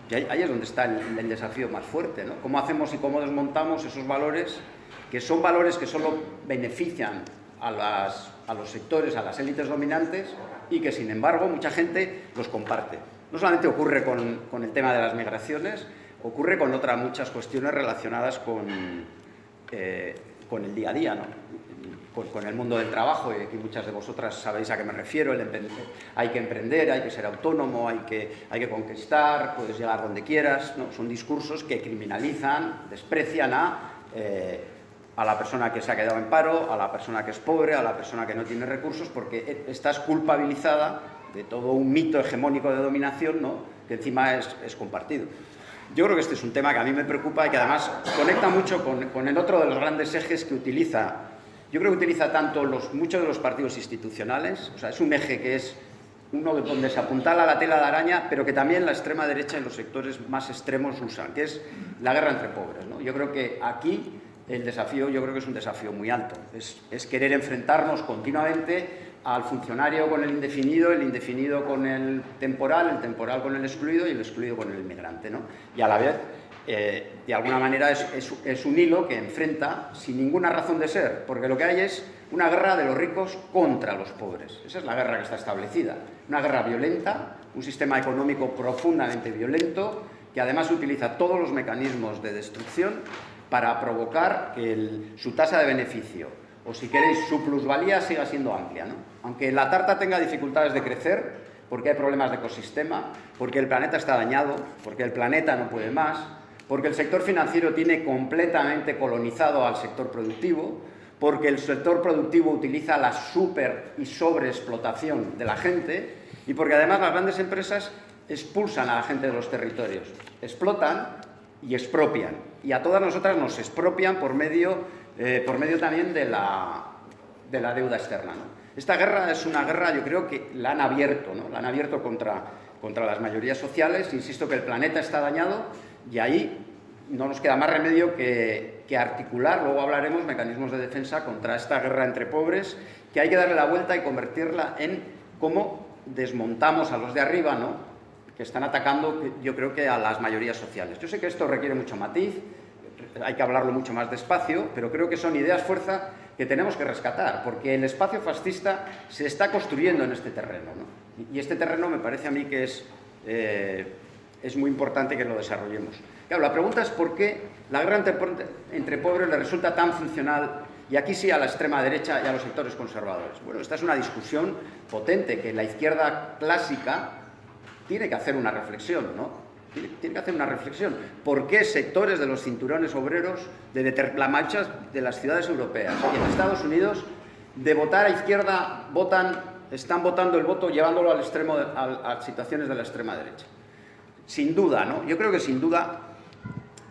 Y ahí es donde está el desafío más fuerte, ¿no? Cómo hacemos y cómo desmontamos esos valores, que son valores que solo benefician a los sectores, a las élites dominantes, y que, sin embargo, mucha gente los comparte. No solamente ocurre con el tema de las migraciones, ocurre con otras muchas cuestiones relacionadas con el día a día, ¿no?, con el mundo del trabajo, y aquí muchas de vosotras sabéis a qué me refiero. Hay que emprender, hay que ser autónomo, hay que conquistar, puedes llegar donde quieras, ¿no? Son discursos que criminalizan, desprecian a la persona que se ha quedado en paro, a la persona que es pobre, a la persona que no tiene recursos, porque estás culpabilizada de todo un mito hegemónico de dominación, ¿no?, que encima es compartido. Yo creo que este es un tema que a mí me preocupa y que además conecta mucho con el otro de los grandes ejes que utiliza. Yo creo que utiliza tanto muchos de los partidos institucionales, o sea, es un eje que es uno donde se apuntala la tela de araña, pero que también la extrema derecha y los sectores más extremos usan, que es la guerra entre pobres, ¿no? Yo creo que aquí el desafío, yo creo que es un desafío muy alto, es querer enfrentarnos continuamente al funcionario con el indefinido con el temporal con el excluido y el excluido con el inmigrante, ¿no? Y a la vez, de alguna manera, es un hilo que enfrenta sin ninguna razón de ser, porque lo que hay es una guerra de los ricos contra los pobres. Esa es la guerra que está establecida. Una guerra violenta, un sistema económico profundamente violento, que además utiliza todos los mecanismos de destrucción para provocar que su tasa de beneficio, o si queréis, su plusvalía, siga siendo amplia, ¿no? Aunque la tarta tenga dificultades de crecer, porque hay problemas de ecosistema, porque el planeta está dañado, porque el planeta no puede más, porque el sector financiero tiene completamente colonizado al sector productivo, porque el sector productivo utiliza la super y sobreexplotación de la gente, y porque además las grandes empresas expulsan a la gente de los territorios, explotan y expropian, y a todas nosotras nos expropian por medio también de la deuda externa, ¿no? Esta guerra es una guerra, yo creo que la han abierto, ¿no? La han abierto contra las mayorías sociales. Insisto que el planeta está dañado y ahí no nos queda más remedio que articular, luego hablaremos, mecanismos de defensa contra esta guerra entre pobres, que hay que darle la vuelta y convertirla en cómo desmontamos a los de arriba, ¿no?, que están atacando, yo creo que a las mayorías sociales. Yo sé que esto requiere mucho matiz, hay que hablarlo mucho más despacio, pero creo que son ideas fuerza que tenemos que rescatar, porque el espacio fascista se está construyendo en este terreno, ¿no? Y este terreno me parece a mí que es muy importante que lo desarrollemos. Claro, la pregunta es por qué la guerra entre pobres le resulta tan funcional, y aquí sí a la extrema derecha y a los sectores conservadores. Bueno, esta es una discusión potente que la izquierda clásica tiene que hacer una reflexión, ¿no? Tiene que hacer una reflexión. ¿Por qué sectores de los cinturones obreros de la marcha de las ciudades europeas y en Estados Unidos, de votar a izquierda, están votando el voto llevándolo al extremo, a situaciones de la extrema derecha? Sin duda, ¿no? Yo creo que sin duda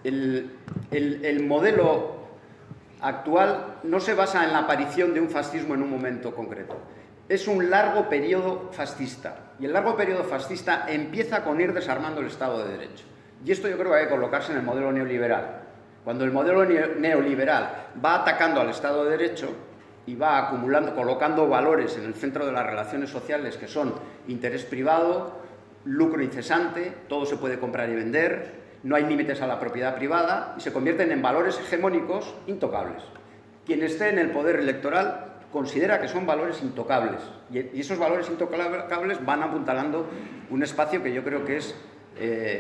el modelo actual no se basa en la aparición de un fascismo en un momento concreto. Es un largo periodo fascista. Y el largo periodo fascista empieza con ir desarmando el Estado de Derecho. Y esto yo creo que hay que colocarse en el modelo neoliberal. Cuando el modelo neoliberal va atacando al Estado de Derecho y va acumulando, colocando valores en el centro de las relaciones sociales que son interés privado, lucro incesante, todo se puede comprar y vender, no hay límites a la propiedad privada y se convierten en valores hegemónicos intocables. Quien esté en el poder electoral considera que son valores intocables y esos valores intocables van apuntalando un espacio que yo creo que es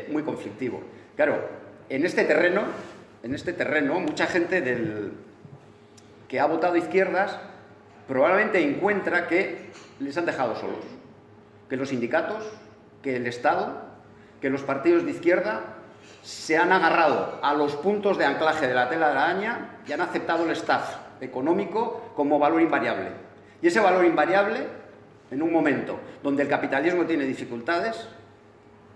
muy conflictivo. Claro, en este terreno mucha gente que ha votado izquierdas probablemente encuentra que les han dejado solos, que los sindicatos, que el Estado, que los partidos de izquierda se han agarrado a los puntos de anclaje de la tela de araña y han aceptado el staff económico como valor invariable. Y ese valor invariable, en un momento donde el capitalismo tiene dificultades,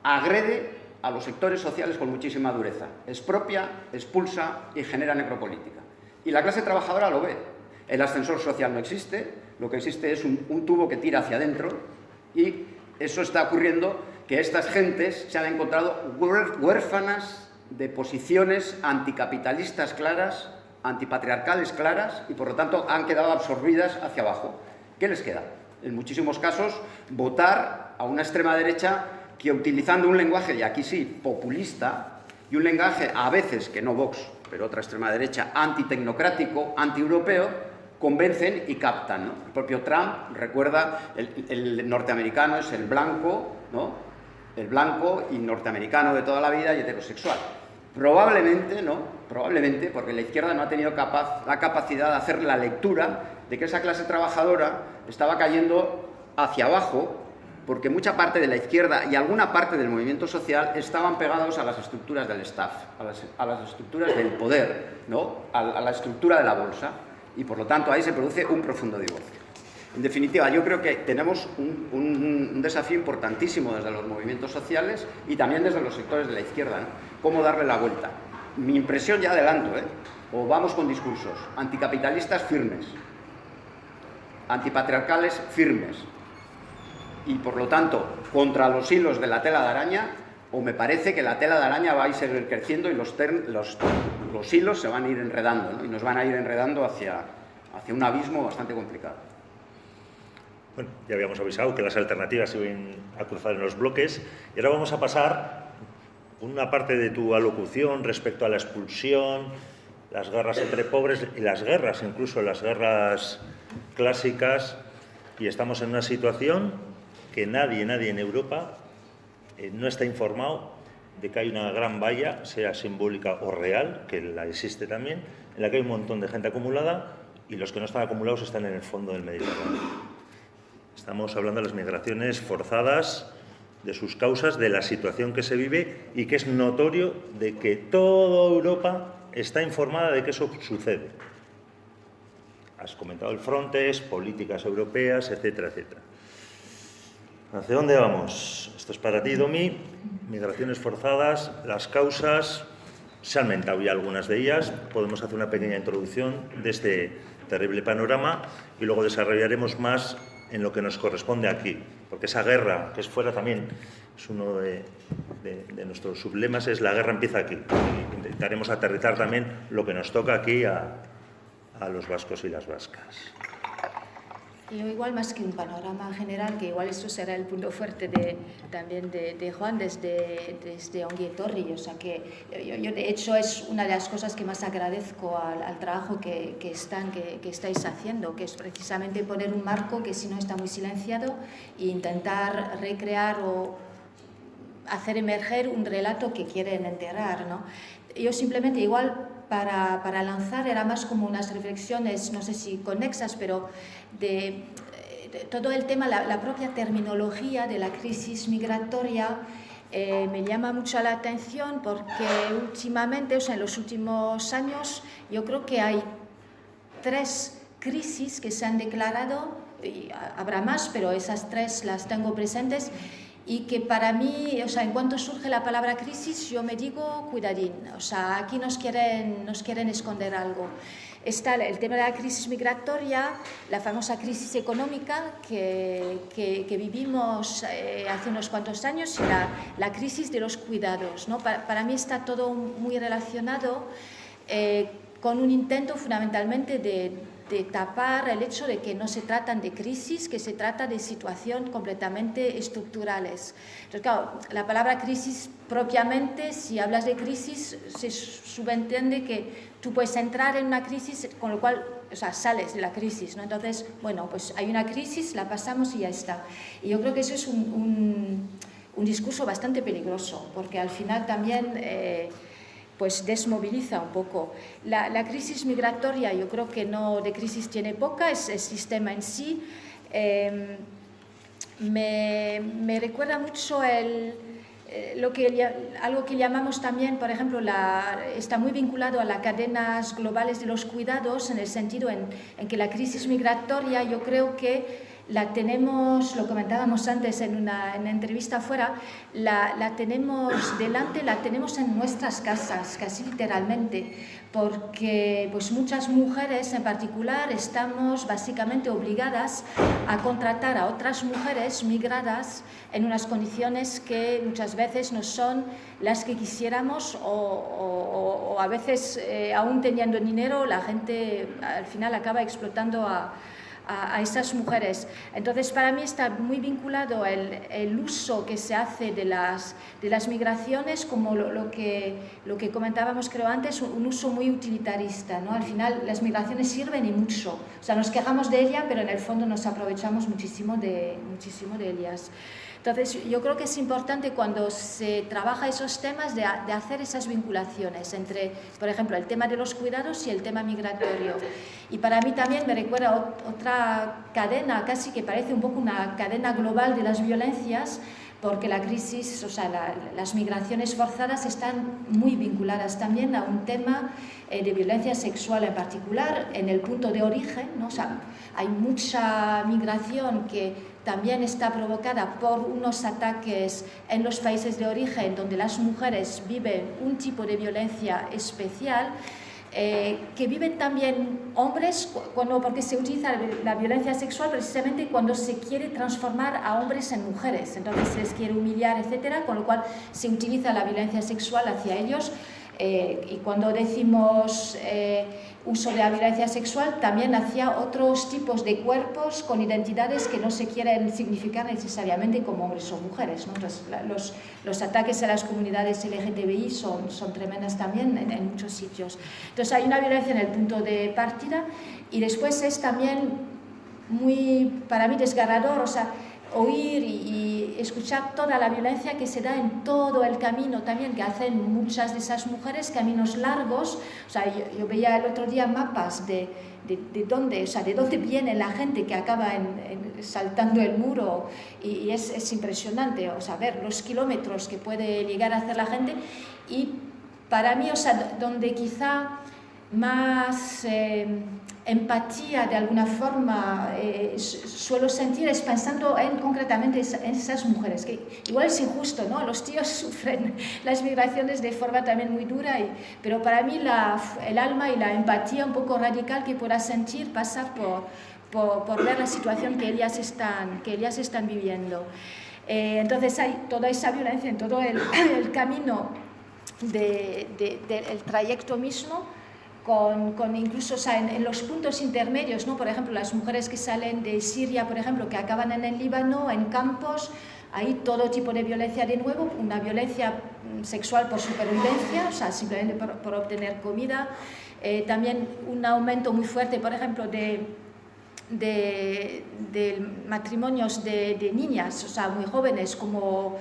agrede a los sectores sociales con muchísima dureza, expropia, expulsa y genera necropolítica. Y la clase trabajadora lo ve. El ascensor social no existe, lo que existe es un tubo que tira hacia adentro y eso está ocurriendo, que estas gentes se han encontrado huérfanas de posiciones anticapitalistas claras, antipatriarcales claras y por lo tanto han quedado absorbidas hacia abajo. ¿Qué les queda? En muchísimos casos votar a una extrema derecha que utilizando un lenguaje, y aquí sí, populista, y un lenguaje a veces, que no Vox, pero otra extrema derecha, antitecnocrático, antieuropeo, convencen y captan, ¿no? El propio Trump, recuerda, el norteamericano es el blanco, ¿no? El blanco y norteamericano de toda la vida y heterosexual. Probablemente, ¿no? Probablemente, porque la izquierda no ha tenido la capacidad de hacer la lectura de que esa clase trabajadora estaba cayendo hacia abajo, porque mucha parte de la izquierda y alguna parte del movimiento social estaban pegados a las estructuras del staff, a las estructuras del poder, ¿no? A la estructura de la bolsa, y por lo tanto ahí se produce un profundo divorcio. En definitiva, yo creo que tenemos un desafío importantísimo desde los movimientos sociales y también desde los sectores de la izquierda, ¿no? Cómo darle la vuelta. Mi impresión, ya adelanto, o vamos con discursos anticapitalistas firmes, antipatriarcales firmes, y por lo tanto contra los hilos de la tela de araña, o me parece que la tela de araña va a seguir creciendo y los hilos se van a ir enredando, ¿no? Y nos van a ir enredando hacia un abismo bastante complicado.
Bueno, ya habíamos avisado que las alternativas se iban a cruzar en los bloques y ahora vamos a pasar una parte de tu alocución respecto a la expulsión, las guerras entre pobres y las guerras, incluso las guerras clásicas, y estamos en una situación que nadie en Europa no está informado de que hay una gran valla, sea simbólica o real, que la existe también, en la que hay un montón de gente acumulada y los que no están acumulados están en el fondo del Mediterráneo. Estamos hablando de las migraciones forzadas, de sus causas, de la situación que se vive y que es notorio de que toda Europa está informada de que eso sucede. Has comentado el Frontex, políticas europeas, etcétera, etcétera. ¿Hacia dónde vamos? Esto es para ti, Domi. Migraciones forzadas, las causas, se han mentado ya algunas de ellas. Podemos hacer una pequeña introducción de este terrible panorama y luego desarrollaremos más en lo que nos corresponde aquí. Porque esa guerra, que es fuera también, es uno de nuestros sublemas, es la guerra empieza aquí. Y intentaremos aterrizar también lo que nos toca aquí a los vascos y las vascas.
Yo igual más que un panorama general, que igual esto será el punto fuerte también de Juan desde Ongi Etorri. O sea que yo de hecho es una de las cosas que más agradezco al trabajo que estáis haciendo, que es precisamente poner un marco que si no está muy silenciado e intentar recrear o hacer emerger un relato que quieren enterrar, ¿no? Yo simplemente igual para lanzar era más como unas reflexiones, no sé si conexas, pero de todo el tema, la propia terminología de la crisis migratoria me llama mucho la atención porque últimamente, o sea, en los últimos años, yo creo que hay 3 crisis que se han declarado, y habrá más, pero esas 3 las tengo presentes, y que para mí, o sea, en cuanto surge la palabra crisis, yo me digo, cuidadín, o sea, aquí nos quieren esconder algo. está el tema de la crisis migratoria, la famosa crisis económica que vivimos hace unos cuantos años, y la crisis de los cuidados, ¿no? Para mí está todo muy relacionado con un intento fundamentalmente de tapar el hecho de que no se tratan de crisis, que se trata de situaciones completamente estructurales. Entonces, claro, la palabra crisis propiamente, si hablas de crisis, se subentiende que tú puedes entrar en una crisis, con lo cual, o sea, sales de la crisis, ¿no? Entonces, bueno, pues hay una crisis, la pasamos y ya está. Y yo creo que eso es un discurso bastante peligroso, porque al final también pues desmoviliza un poco. La crisis migratoria, yo creo que no de crisis tiene poca, es el sistema en sí. Me recuerda mucho algo que llamamos también, por ejemplo, está muy vinculado a las cadenas globales de los cuidados, en el sentido en que la crisis migratoria, yo creo que la tenemos, lo comentábamos antes en una entrevista afuera, la tenemos delante, la tenemos en nuestras casas, casi literalmente, porque pues muchas mujeres en particular estamos básicamente obligadas a contratar a otras mujeres migradas en unas condiciones que muchas veces no son las que quisiéramos, o a veces aún teniendo dinero la gente al final acaba explotando a esas mujeres. Entonces, para mí está muy vinculado el uso que se hace de las migraciones, como lo que comentábamos, creo antes, un uso muy utilitarista, ¿no? Al final, las migraciones sirven y mucho. O sea, nos quejamos de ellas, pero en el fondo nos aprovechamos muchísimo de ellas. Entonces, yo creo que es importante cuando se trabaja esos temas de hacer esas vinculaciones entre, por ejemplo, el tema de los cuidados y el tema migratorio. Y para mí también me recuerda otra cadena, casi que parece un poco una cadena global de las violencias, porque la crisis, o sea, las migraciones forzadas están muy vinculadas también a un tema de violencia sexual en particular, en el punto de origen, ¿no? O sea, hay mucha migración que también está provocada por unos ataques en los países de origen, donde las mujeres viven un tipo de violencia especial, que viven también hombres, porque se utiliza la violencia sexual precisamente cuando se quiere transformar a hombres en mujeres, entonces se les quiere humillar, etcétera, con lo cual se utiliza la violencia sexual hacia ellos. Y cuando decimos uso de la violencia sexual, también hacia otros tipos de cuerpos con identidades que no se quieren significar necesariamente como hombres o mujeres, ¿no? Entonces, los ataques a las comunidades LGTBI son tremendas también en muchos sitios. Entonces hay una violencia en el punto de partida, y después es también muy, para mí, desgarrador, o sea, oír y escuchar toda la violencia que se da en todo el camino también que hacen muchas de esas mujeres, caminos largos. O sea, yo veía el otro día mapas de dónde, o sea, de dónde viene la gente que acaba saltando el muro, y es impresionante, o sea, ver los kilómetros que puede llegar a hacer la gente. Y para mí, o sea, donde quizá más empatía de alguna forma suelo sentir es pensando concretamente en esas mujeres, que igual es injusto, ¿no? Los tíos sufren las migraciones de forma también muy dura, pero para mí el alma y la empatía un poco radical que pueda sentir pasa por ver la situación que ellas están viviendo. Entonces hay toda esa violencia en todo el camino del trayecto mismo, con incluso, o sea, en los puntos intermedios, ¿no? Por ejemplo, las mujeres que salen de Siria, por ejemplo, que acaban en el Líbano, en campos, hay todo tipo de violencia de nuevo, una violencia sexual por supervivencia, o sea, simplemente por obtener comida, también un aumento muy fuerte, por ejemplo, de matrimonios de niñas, o sea, muy jóvenes, como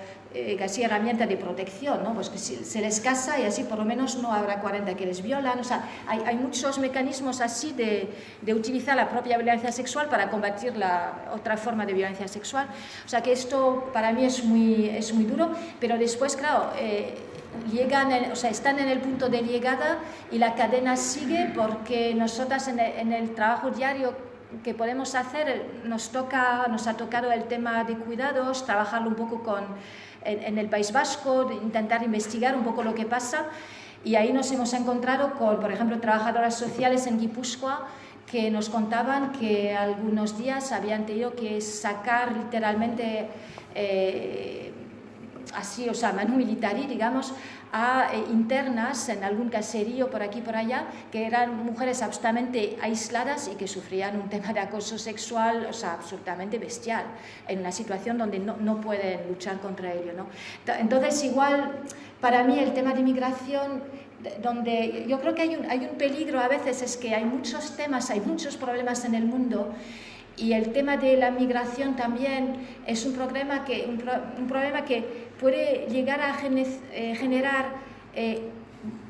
casi herramienta de protección, ¿no? Pues que se les casa y así por lo menos no habrá 40 que les violan. O sea, hay muchos mecanismos así de utilizar la propia violencia sexual para combatir la otra forma de violencia sexual. O sea, que esto para mí es muy duro, pero después, claro, están en el punto de llegada y la cadena sigue, porque nosotras en el trabajo diario que podemos hacer nos ha tocado el tema de cuidados, trabajarlo un poco en el País Vasco, de intentar investigar un poco lo que pasa, Y ahí nos hemos encontrado con, por ejemplo, trabajadoras sociales en Guipúzcoa que nos contaban que algunos días habían tenido que sacar literalmente así, o sea, manu militari, digamos, a internas en algún caserío por aquí y por allá, que eran mujeres absolutamente aisladas y que sufrían un tema de acoso sexual, o sea, absolutamente bestial, en una situación donde no pueden luchar contra ello, ¿no? Entonces, igual, para mí el tema de inmigración, donde yo creo que hay un peligro a veces, es que hay muchos temas, hay muchos problemas en el mundo, y el tema de la migración también es un problema que puede llegar a generar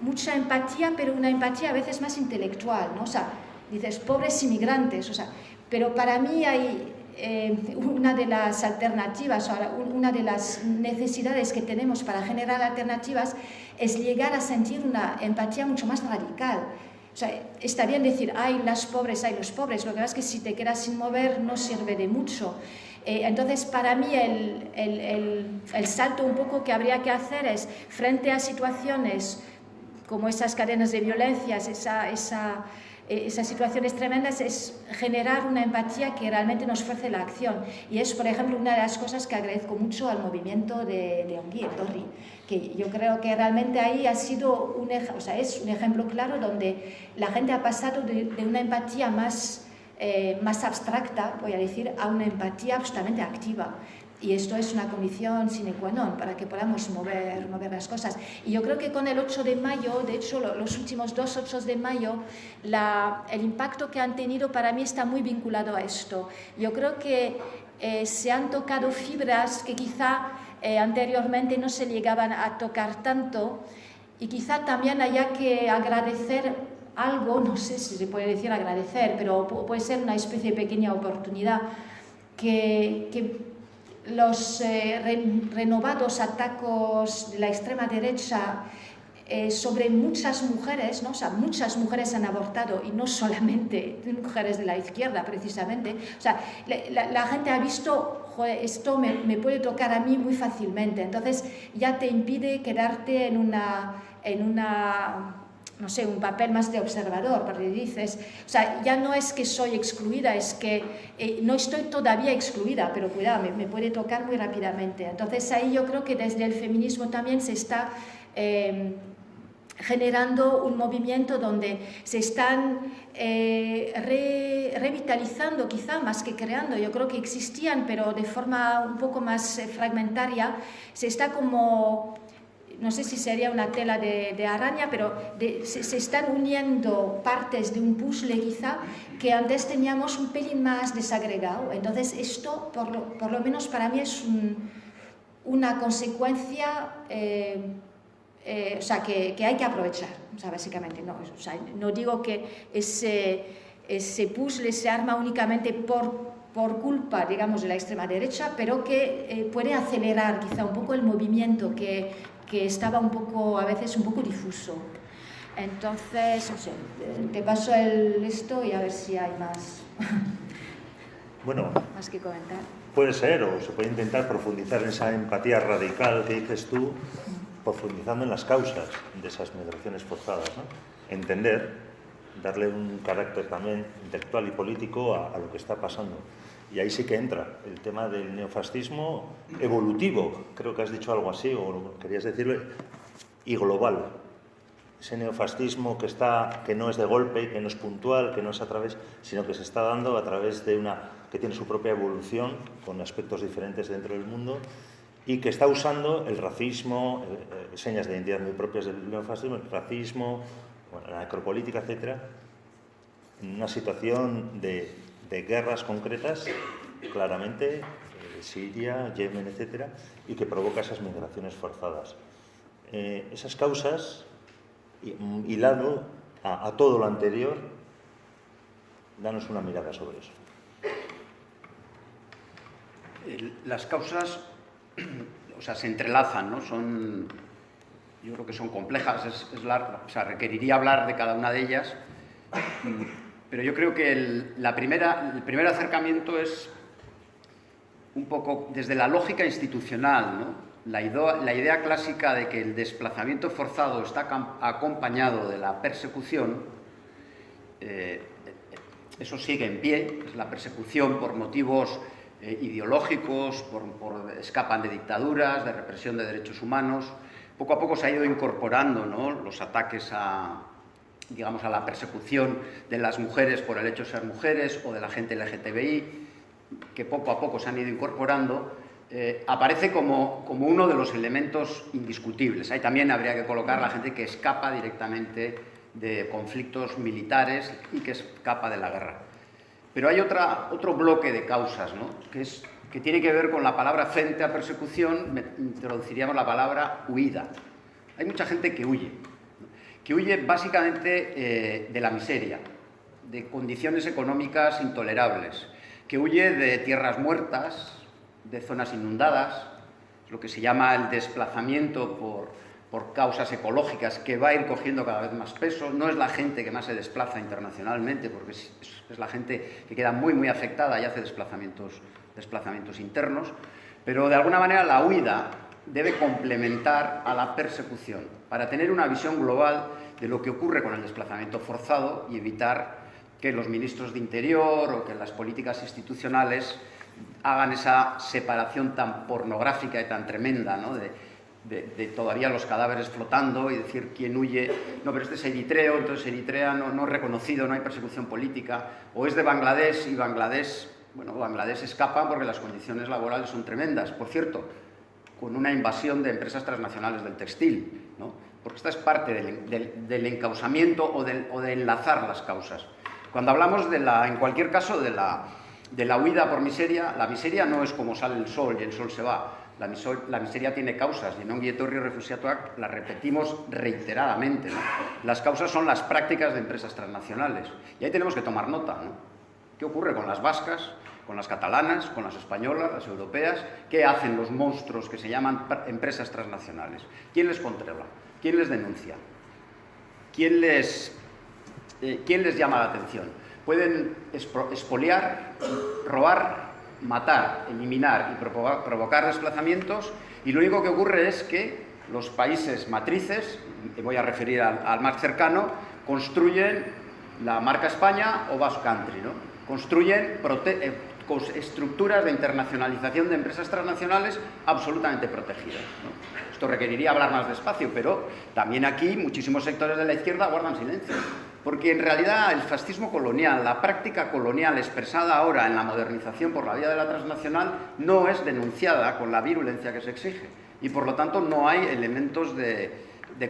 mucha empatía, pero una empatía a veces más intelectual, ¿no? O sea, dices, pobres inmigrantes, o sea, pero para mí hay una de las alternativas, una de las necesidades que tenemos para generar alternativas es llegar a sentir una empatía mucho más radical. O sea, está bien decir, hay los pobres, lo que pasa es que si te quedas sin mover no sirve de mucho. Entonces, para mí el salto un poco que habría que hacer es, frente a situaciones como esas cadenas de violencias, esas situaciones tremendas, es generar una empatía que realmente nos fuerce la acción. Y es, por ejemplo, una de las cosas que agradezco mucho al movimiento de Ongi Etorri, que yo creo que realmente ahí ha sido es un ejemplo claro donde la gente ha pasado de una empatía más abstracta, voy a decir, a una empatía absolutamente activa. Y esto es una condición sine qua non para que podamos mover las cosas. Y yo creo que con el 8 de mayo, de hecho, los últimos 2 8 de mayo, el impacto que han tenido para mí está muy vinculado a esto. Yo creo que se han tocado fibras que quizá anteriormente no se llegaban a tocar tanto, y quizá también haya que agradecer algo, no sé si se puede decir agradecer, pero puede ser una especie de pequeña oportunidad, que los renovados ataques de la extrema derecha sobre muchas mujeres, ¿no? O sea, muchas mujeres han abortado, y no solamente mujeres de la izquierda, precisamente. O sea, la gente ha visto, joder, esto me puede tocar a mí muy fácilmente, entonces ya te impide quedarte en una no sé, un papel más de observador, porque dices, o sea, ya no es que soy excluida, es que no estoy todavía excluida, pero cuidado, me puede tocar muy rápidamente. Entonces ahí yo creo que desde el feminismo también se está generando un movimiento donde se están revitalizando, quizá más que creando. Yo creo que existían, pero de forma un poco más fragmentaria. Se está como, no sé si sería una tela de araña, pero se están uniendo partes de un puzzle quizá que antes teníamos un pelín más desagregado. Entonces esto, por lo menos para mí, es una consecuencia o sea, que hay que aprovechar, o sea, básicamente. No, o sea, no digo que ese puzzle se arma únicamente por culpa, digamos, de la extrema derecha, pero que puede acelerar quizá un poco el movimiento que estaba a veces un poco difuso. Entonces, no sé, te paso esto y a ver si hay más,
Bueno,
más que comentar.
puede ser, o se puede intentar profundizar en esa empatía radical que dices tú, profundizando en las causas de esas migraciones forzadas, ¿no? Entender, darle un carácter también intelectual y político a lo que está pasando. Y ahí sí que entra el tema del neofascismo evolutivo, creo que has dicho algo así, o querías decirlo, y global. Ese neofascismo que no es de golpe, que no es puntual, que no es a través, sino que se está dando a través de que tiene su propia evolución, con aspectos diferentes dentro del mundo, y que está usando el racismo, señas de identidad muy propias del neofascismo, el racismo, bueno, la necropolítica, etcétera, en una situación de guerras concretas, claramente, Siria, Yemen, etcétera, y que provoca esas migraciones forzadas. Esas causas, hilado a todo lo anterior, danos una mirada sobre eso.
Las causas, o sea, se entrelazan, ¿no? Yo creo que son complejas, o sea, requeriría hablar de cada una de ellas. Pero yo creo que el primer acercamiento es un poco desde la lógica institucional, ¿no? La idea clásica de que el desplazamiento forzado está acompañado de la persecución, eso sigue en pie, es la persecución por motivos ideológicos, escapan de dictaduras, de represión de derechos humanos. Poco a poco se ha ido incorporando, ¿no?, los ataques digamos, a la persecución de las mujeres por el hecho de ser mujeres o de la gente LGTBI, que poco a poco se han ido incorporando. Aparece como uno de los elementos indiscutibles. Ahí también habría que colocar la gente que escapa directamente de conflictos militares y que escapa de la guerra. Pero hay otro bloque de causas, ¿no?, que tiene que ver con la palabra frente a persecución. Introduciríamos la palabra huida. Hay mucha gente que huye básicamente de la miseria, de condiciones económicas intolerables, que huye de tierras muertas, de zonas inundadas, lo que se llama el desplazamiento por causas ecológicas, que va a ir cogiendo cada vez más peso. No es la gente que más se desplaza internacionalmente, porque es la gente que queda muy, muy afectada y hace desplazamientos internos, pero de alguna manera la huida debe complementar a la persecución para tener una visión global de lo que ocurre con el desplazamiento forzado y evitar que los ministros de Interior o que las políticas institucionales hagan esa separación tan pornográfica y tan tremenda, ¿no?, de todavía los cadáveres flotando y decir quién huye. No, pero este es eritreo, entonces Eritrea no es reconocido, no hay persecución política. O es de Bangladesh y Bangladesh escapa porque las condiciones laborales son tremendas. Por cierto, con una invasión de empresas transnacionales del textil, ¿no?, porque esta es parte del encausamiento o de enlazar las causas. Cuando hablamos en cualquier caso, de la huida por miseria, la miseria no es como sale el sol y el sol se va. La miseria tiene causas, y en un Ongi-etorri refuxiatuak la repetimos reiteradamente, ¿no? Las causas son las prácticas de empresas transnacionales, y ahí tenemos que tomar nota, ¿no? ¿Qué ocurre con las vascas, con las catalanas, con las españolas, las europeas? ¿Qué hacen los monstruos que se llaman empresas transnacionales? ¿Quién les controla? ¿Quién les denuncia? ¿Quién les llama la atención? Pueden expoliar, robar, matar, eliminar y provocar desplazamientos, y lo único que ocurre es que los países matrices, me voy a referir al más cercano, construyen la marca España o Basque Country, ¿no? Construyen estructuras de internacionalización de empresas transnacionales absolutamente protegidas, ¿no? Esto requeriría hablar más despacio, pero también aquí muchísimos sectores de la izquierda guardan silencio. Porque en realidad el fascismo colonial, la práctica colonial expresada ahora en la modernización por la vía de la transnacional, no es denunciada con la virulencia que se exige. Y por lo tanto no hay elementos de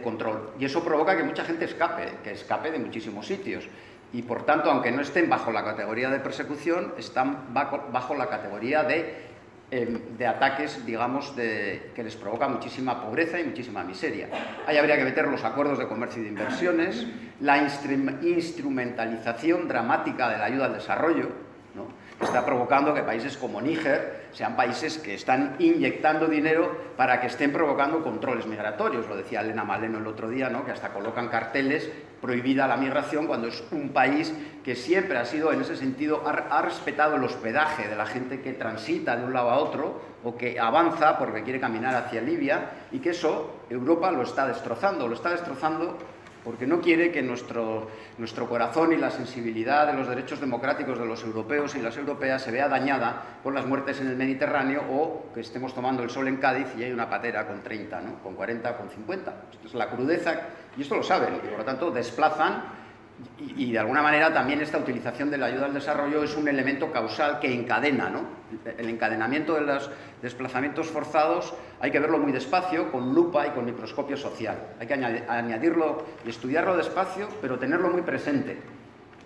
control. Y eso provoca que mucha gente escape de muchísimos sitios. Y por tanto, aunque no estén bajo la categoría de persecución, están bajo la categoría de ataques, digamos, que les provoca muchísima pobreza y muchísima miseria. Ahí habría que meter los acuerdos de comercio y de inversiones, la instrumentalización dramática de la ayuda al desarrollo, ¿no?, que está provocando que países como Níger sean países que están inyectando dinero para que estén provocando controles migratorios. Lo decía Elena Maleno el otro día, ¿no?, que hasta colocan carteles prohibida la migración, cuando es un país que siempre ha sido, en ese sentido, ha respetado el hospedaje de la gente que transita de un lado a otro o que avanza porque quiere caminar hacia Libia, y que eso Europa lo está destrozando porque no quiere que nuestro corazón y la sensibilidad de los derechos democráticos de los europeos y las europeas se vea dañada por las muertes en el Mediterráneo, o que estemos tomando el sol en Cádiz y hay una patera con 30, ¿no?, con 40, con 50. Esto es la crudeza, y esto lo saben, y por lo tanto desplazan. Y de alguna manera también esta utilización de la ayuda al desarrollo es un elemento causal que encadena, ¿no? El encadenamiento de los desplazamientos forzados hay que verlo muy despacio, con lupa y con microscopio social. Hay que añadirlo y estudiarlo despacio, pero tenerlo muy presente.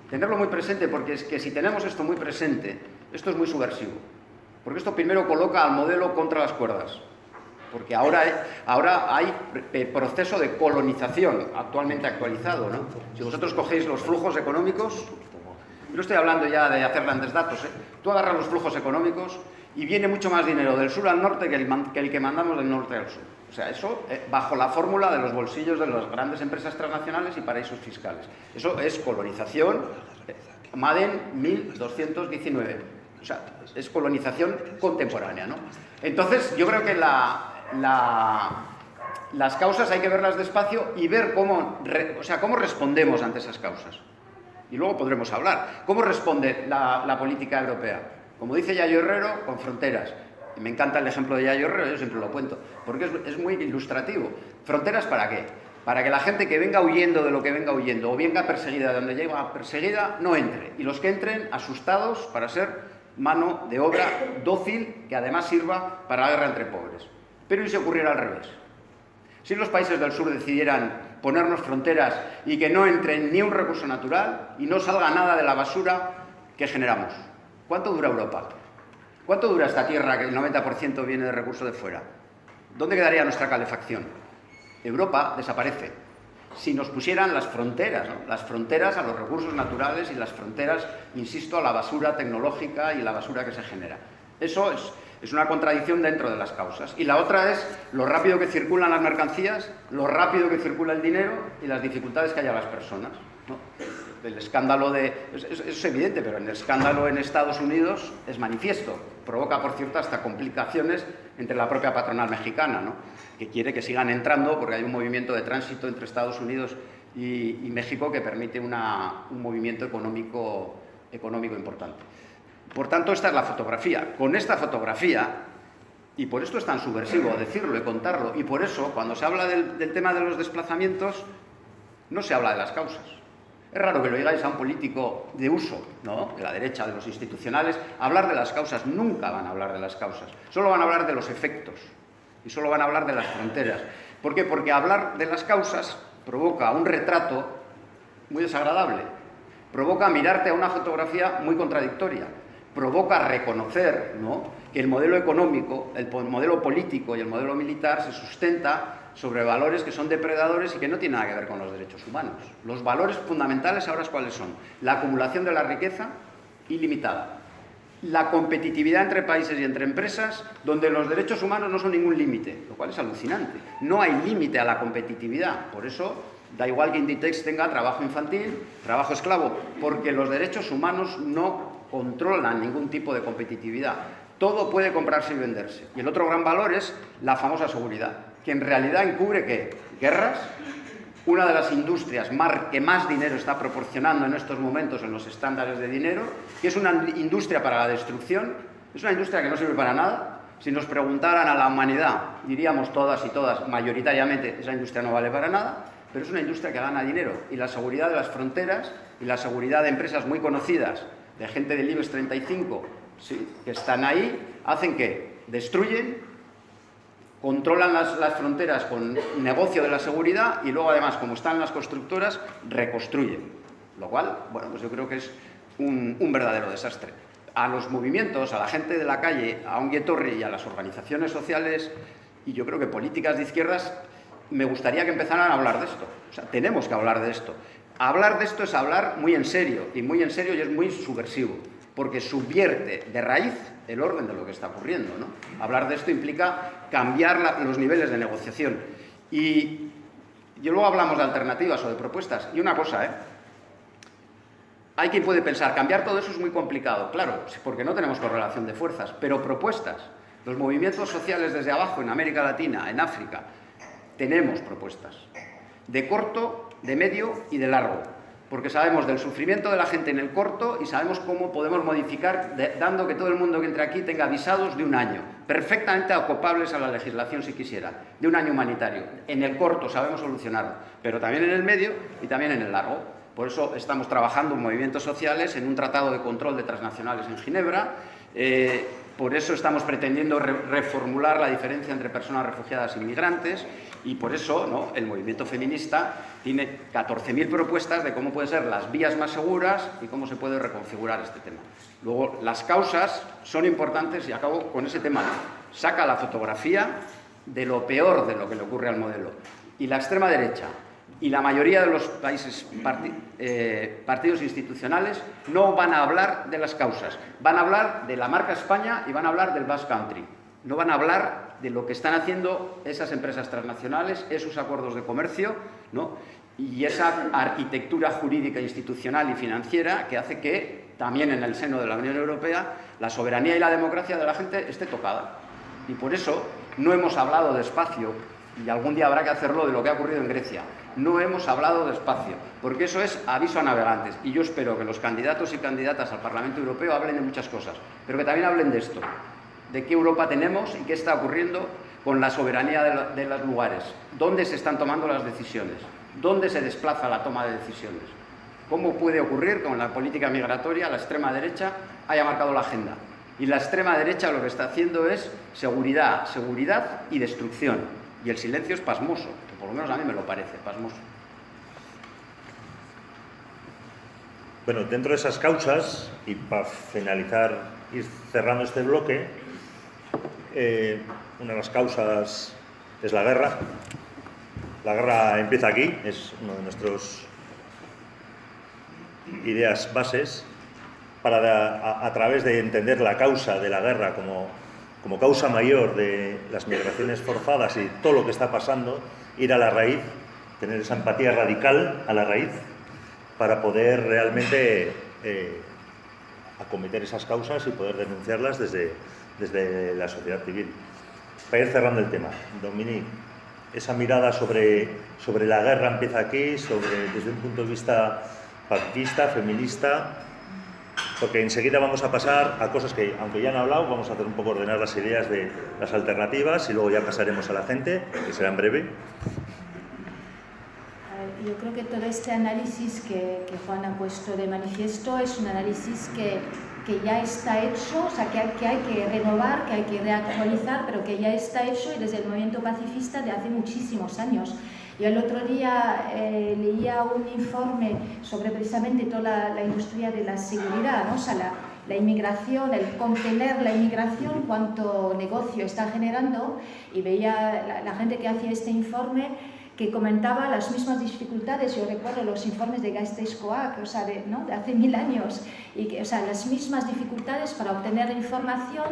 Tenerlo muy presente, porque es que si tenemos esto muy presente, esto es muy subversivo. Porque esto primero coloca al modelo contra las cuerdas. Porque ahora hay proceso de colonización actualmente actualizado, ¿no? Si vosotros cogéis los flujos económicos, no estoy hablando ya de hacer grandes datos, ¿eh? Tú agarras los flujos económicos y viene mucho más dinero del sur al norte que el que mandamos del norte al sur. O sea, eso bajo la fórmula de los bolsillos de las grandes empresas transnacionales y paraísos fiscales. Eso es colonización, Madden 1219. O sea, es colonización contemporánea, ¿no? Entonces, yo creo que las causas hay que verlas despacio y ver cómo respondemos ante esas causas. Y luego podremos hablar. ¿Cómo responde la política europea? Como dice Yayo Herrero, con fronteras. Y me encanta el ejemplo de Yayo Herrero, yo siempre lo cuento, porque es muy ilustrativo. ¿Fronteras para qué? Para que la gente que venga huyendo de lo que venga huyendo, o venga perseguida de donde llega perseguida, no entre. Y los que entren, asustados, para ser mano de obra dócil, que además sirva para la guerra entre pobres. Pero ¿y si ocurriera al revés? Si los países del sur decidieran ponernos fronteras y que no entre ni un recurso natural y no salga nada de la basura que generamos, ¿cuánto dura Europa? ¿Cuánto dura esta tierra que el 90% viene de recursos de fuera? ¿Dónde quedaría nuestra calefacción? Europa desaparece. Si nos pusieran las fronteras, ¿no? Las fronteras a los recursos naturales y las fronteras, insisto, a la basura tecnológica y la basura que se genera. Eso es una contradicción dentro de las causas. Y la otra es lo rápido que circulan las mercancías, lo rápido que circula el dinero y las dificultades que hay a las personas, ¿no? El escándalo es evidente, pero el escándalo en Estados Unidos es manifiesto. Provoca, por cierto, hasta complicaciones entre la propia patronal mexicana, ¿no? Que quiere que sigan entrando porque hay un movimiento de tránsito entre Estados Unidos y México que permite un movimiento económico importante. Por tanto, esta es la fotografía. Con esta fotografía, y por esto es tan subversivo decirlo y contarlo, y por eso, cuando se habla del tema de los desplazamientos, no se habla de las causas. Es raro que lo digáis a un político de uso, ¿no?, de la derecha, de los institucionales, hablar de las causas. Nunca van a hablar de las causas. Solo van a hablar de los efectos. Y solo van a hablar de las fronteras. ¿Por qué? Porque hablar de las causas provoca un retrato muy desagradable. Provoca mirarte a una fotografía muy contradictoria. Provoca reconocer, ¿no?, que el modelo económico, el modelo político y el modelo militar se sustenta sobre valores que son depredadores y que no tienen nada que ver con los derechos humanos. Los valores fundamentales ahora, ¿cuáles son? La acumulación de la riqueza ilimitada, la competitividad entre países y entre empresas, donde los derechos humanos no son ningún límite, lo cual es alucinante. No hay límite a la competitividad, por eso da igual que Inditex tenga trabajo infantil, trabajo esclavo, porque los derechos humanos no controlan ningún tipo de competitividad. Todo puede comprarse y venderse. Y el otro gran valor es la famosa seguridad, que en realidad encubre ¿qué? Guerras. Una de las industrias que más dinero está proporcionando en estos momentos en los estándares de dinero, que es una industria para la destrucción, es una industria que no sirve para nada. Si nos preguntaran a la humanidad, diríamos todas y todas, mayoritariamente, esa industria no vale para nada, pero es una industria que gana dinero. Y la seguridad de las fronteras y la seguridad de empresas muy conocidas, de gente del IBEX 35, ¿sí?, que están ahí, hacen que destruyen, controlan las fronteras con negocio de la seguridad y luego, además, como están las constructoras, reconstruyen. Lo cual, bueno, pues yo creo que es un verdadero desastre. A los movimientos, a la gente de la calle, a Ongi Etorri y a las organizaciones sociales, y yo creo que políticas de izquierdas, me gustaría que empezaran a hablar de esto. O sea, tenemos que hablar de esto. Hablar de esto es hablar muy en serio, y es muy subversivo, porque subvierte de raíz el orden de lo que está ocurriendo, ¿no? Hablar de esto implica cambiar los niveles de negociación. Y luego hablamos de alternativas o de propuestas. Y una cosa, hay quien puede pensar, cambiar todo eso es muy complicado. Claro, porque no tenemos correlación de fuerzas, pero propuestas. Los movimientos sociales desde abajo, en América Latina, en África, tenemos propuestas. De corto, de medio y de largo. Porque sabemos del sufrimiento de la gente en el corto y sabemos cómo podemos modificar, dando que todo el mundo que entre aquí tenga visados de 1 año, perfectamente acoplables a la legislación si quisiera, de 1 año humanitario. En el corto sabemos solucionarlo, pero también en el medio y también en el largo. Por eso estamos trabajando en movimientos sociales, en un tratado de control de transnacionales en Ginebra. Por eso estamos pretendiendo reformular la diferencia entre personas refugiadas y migrantes. Y por eso, ¿no?, el movimiento feminista tiene 14.000 propuestas de cómo pueden ser las vías más seguras y cómo se puede reconfigurar este tema. Luego, las causas son importantes y acabo con ese tema. Saca la fotografía de lo peor de lo que le ocurre al modelo. Y la extrema derecha y la mayoría de los países, partidos institucionales, no van a hablar de las causas. Van a hablar de la marca España y van a hablar del Basque Country. No van a hablar de lo que están haciendo esas empresas transnacionales, esos acuerdos de comercio, ¿no?, y esa arquitectura jurídica, institucional y financiera que hace que también en el seno de la Unión Europea, la soberanía y la democracia de la gente esté tocada. Y por eso no hemos hablado despacio, y algún día habrá que hacerlo, de lo que ha ocurrido en Grecia. No hemos hablado despacio, porque eso es aviso a navegantes. Y yo espero que los candidatos y candidatas al Parlamento Europeo hablen de muchas cosas, pero que también hablen de esto, de qué Europa tenemos y qué está ocurriendo con la soberanía de los lugares, dónde se están tomando las decisiones, dónde se desplaza la toma de decisiones. ¿Cómo puede ocurrir que con la política migratoria la extrema derecha haya marcado la agenda? Y la extrema derecha lo que está haciendo es seguridad, seguridad y destrucción. Y el silencio es pasmoso, que por lo menos a mí me lo parece, pasmoso.
Bueno, dentro de esas causas, y para finalizar, ir cerrando este bloque, una de las causas es la guerra. La guerra empieza aquí, es una de nuestras ideas bases, para a través de entender la causa de la guerra como causa mayor de las migraciones forzadas y todo lo que está pasando, ir a la raíz, tener esa empatía radical a la raíz, para poder realmente acometer esas causas y poder denunciarlas desde la sociedad civil. Para ir cerrando el tema, Dominique, esa mirada sobre la guerra empieza aquí, desde un punto de vista pacifista, feminista, porque enseguida vamos a pasar a cosas que, aunque ya han hablado, vamos a hacer un poco ordenar las ideas de las alternativas y luego ya pasaremos a la gente, que será en breve.
Yo creo que todo este análisis que Juan ha puesto de manifiesto es un análisis que ya está hecho, o sea, que hay que renovar, que hay que reactualizar, pero que ya está hecho y desde el movimiento pacifista de hace muchísimos años. Yo el otro día leía un informe sobre precisamente toda la industria de la seguridad, ¿no? O sea, la inmigración, el contener la inmigración, cuánto negocio está generando, y veía la gente que hacía este informe que comentaba las mismas dificultades. Yo recuerdo los informes de Gasteiz-Coac, o sea, de hace 1000 años, y que, o sea, las mismas dificultades para obtener información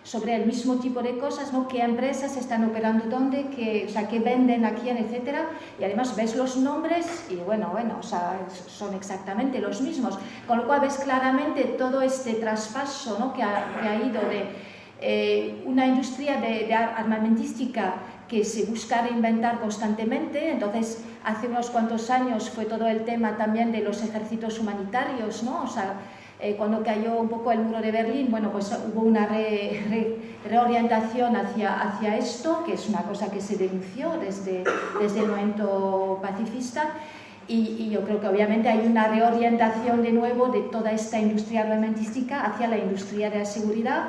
sobre el mismo tipo de cosas, ¿no? Qué empresas están operando dónde, o sea, qué venden a quién, etcétera, y además ves los nombres y bueno, o sea, son exactamente los mismos, con lo cual ves claramente todo este traspaso, ¿no? que ha ido de una industria de armamentística que se busca reinventar constantemente. Entonces, hace unos cuantos años fue todo el tema también de los ejércitos humanitarios, ¿no? O sea, cuando cayó un poco el muro de Berlín, bueno, pues hubo una reorientación hacia esto, que es una cosa que se denunció desde el movimiento pacifista, y yo creo que obviamente hay una reorientación de nuevo de toda esta industria armamentística hacia la industria de la seguridad,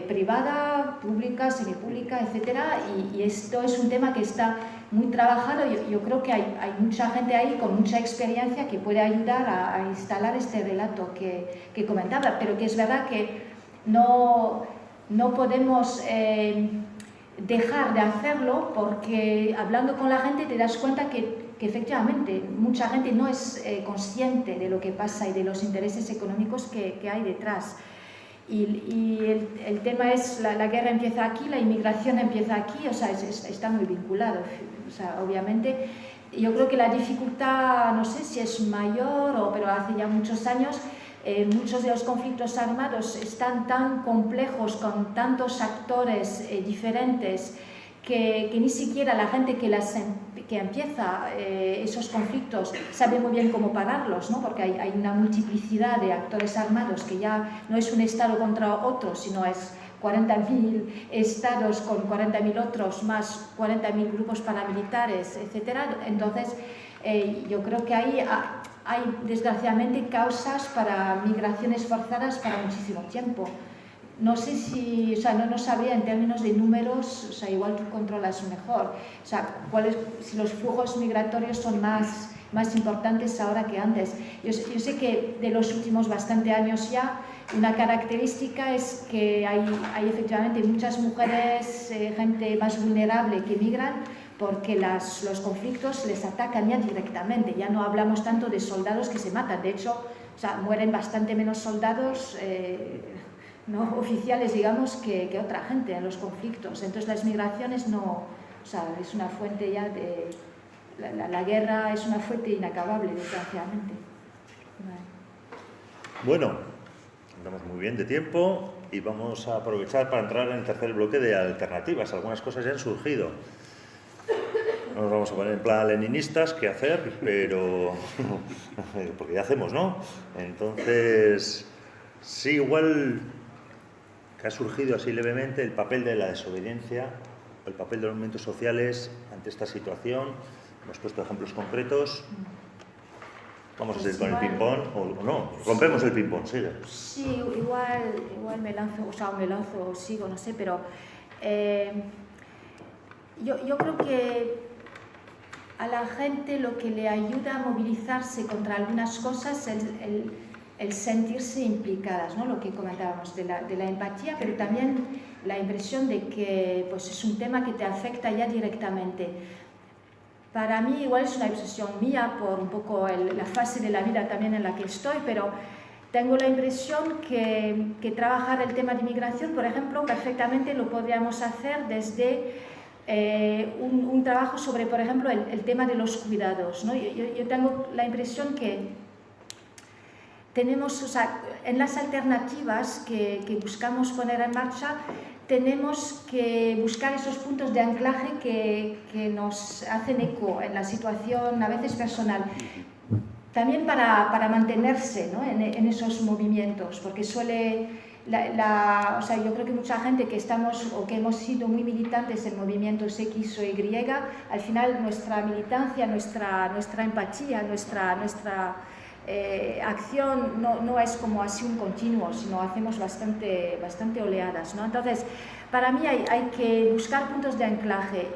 privada, pública, semipública, etcétera, y esto es un tema que está muy trabajado. Yo creo que hay mucha gente ahí con mucha experiencia que puede ayudar a instalar este relato que comentaba, pero que es verdad que no podemos dejar de hacerlo, porque hablando con la gente te das cuenta que efectivamente mucha gente no es consciente de lo que pasa y de los intereses económicos que hay detrás. Y el tema es, la guerra empieza aquí, la inmigración empieza aquí, o sea, está muy vinculado. O sea, obviamente, yo creo que la dificultad, no sé si es mayor, pero hace ya muchos años, muchos de los conflictos armados están tan complejos, con tantos actores diferentes, que ni siquiera la gente que empieza esos conflictos sabe muy bien cómo pararlos, ¿no? Porque hay una multiplicidad de actores armados, que ya no es un Estado contra otro, sino es 40.000 estados con 40.000 otros, más 40.000 grupos paramilitares, etc. Entonces, yo creo que hay desgraciadamente causas para migraciones forzadas para muchísimo tiempo. No sé si, o sea, no sabría en términos de números, o sea, igual tú controlas mejor, o sea, si los flujos migratorios son más importantes ahora que antes. Yo sé que de los últimos bastantes años ya, una característica es que hay efectivamente muchas mujeres, gente más vulnerable que migran, porque los conflictos les atacan ya directamente. Ya no hablamos tanto de soldados que se matan, de hecho, o sea, mueren bastante menos soldados no oficiales, digamos, que otra gente en los conflictos. Entonces las migraciones no, o sea, es una fuente ya de... La guerra es una fuente inacabable, desgraciadamente.
Bueno, Andamos muy bien de tiempo y vamos a aprovechar para entrar en el tercer bloque de alternativas. Algunas cosas ya han surgido. No nos vamos a poner en plan leninistas, qué hacer, pero... porque ya hacemos, ¿no? Entonces, sí, igual que ha surgido así levemente el papel de la desobediencia, el papel de los movimientos sociales ante esta situación. Hemos puesto ejemplos concretos. Vamos a seguir con el ping-pong, o no, rompemos el ping-pong, sigue.
Sí, igual me lanzo, o sigo, no sé, pero yo creo que a la gente lo que le ayuda a movilizarse contra algunas cosas es el sentirse implicadas, ¿no? Lo que comentábamos de la empatía, pero también la impresión de que pues, es un tema que te afecta ya directamente. Para mí igual es una obsesión mía por un poco la fase de la vida también en la que estoy, pero tengo la impresión que trabajar el tema de inmigración, por ejemplo, perfectamente lo podríamos hacer desde un trabajo sobre, por ejemplo, el tema de los cuidados, ¿no? Yo tengo la impresión que tenemos, o sea, en las alternativas que buscamos poner en marcha, tenemos que buscar esos puntos de anclaje que nos hacen eco en la situación a veces personal. También para mantenerse, ¿no? en esos movimientos, porque suele... o sea, yo creo que mucha gente que estamos o que hemos sido muy militantes en movimientos X o Y, al final nuestra militancia, nuestra empatía, nuestra acción no es como así un continuo, sino hacemos bastante oleadas, ¿no? Entonces, para mí hay que buscar puntos de anclaje.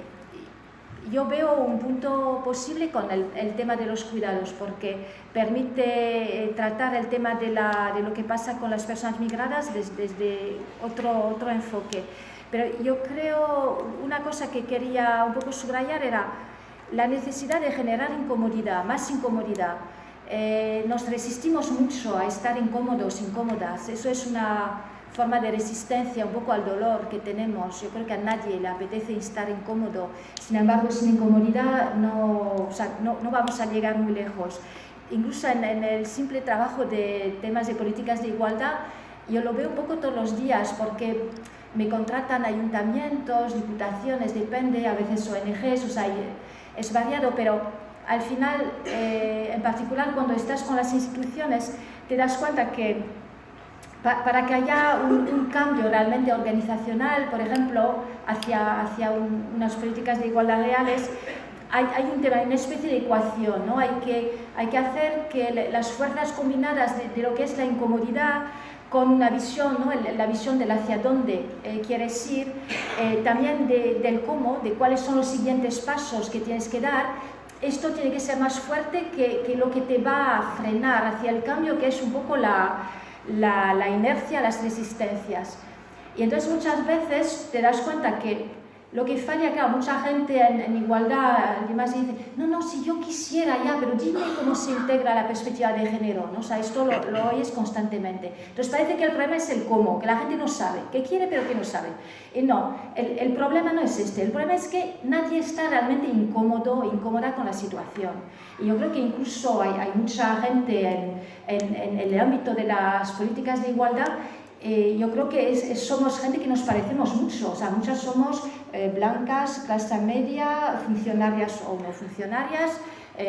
Yo veo un punto posible con el tema de los cuidados, porque permite tratar el tema de lo que pasa con las personas migradas desde otro enfoque. Pero yo creo, una cosa que quería un poco subrayar era la necesidad de generar incomodidad, más incomodidad. Nos resistimos mucho a estar incómodos, incómodas. Eso es una forma de resistencia un poco al dolor que tenemos. Yo creo que a nadie le apetece estar incómodo. Sin embargo, sin incomodidad no vamos a llegar muy lejos. Incluso en el simple trabajo de temas de políticas de igualdad, yo lo veo un poco todos los días, porque me contratan ayuntamientos, diputaciones, depende, a veces ONGs, o sea, es variado, pero al final, en particular cuando estás con las instituciones, te das cuenta que para que haya un cambio realmente organizacional, por ejemplo, hacia unas políticas de igualdad reales, hay un tema, una especie de ecuación, ¿no? Hay que hacer que las fuerzas combinadas de lo que es la incomodidad con una visión, ¿no? La visión del hacia dónde quieres ir, también del cómo, de cuáles son los siguientes pasos que tienes que dar. Esto tiene que ser más fuerte que lo que te va a frenar hacia el cambio, que es un poco la inercia, las resistencias. Y entonces muchas veces te das cuenta que lo que falla, claro, mucha gente en igualdad, además dice, no, si yo quisiera ya, pero dime cómo se integra la perspectiva de género, ¿no? O sea, esto lo oyes constantemente. Entonces parece que el problema es el cómo, que la gente no sabe, que quiere pero que no sabe. Y no, el problema no es este, el problema es que nadie está realmente incómoda con la situación. Y yo creo que incluso hay mucha gente en el ámbito de las políticas de igualdad. Yo creo que somos gente que nos parecemos mucho, o sea, muchas somos blancas, clase media, funcionarias o no funcionarias,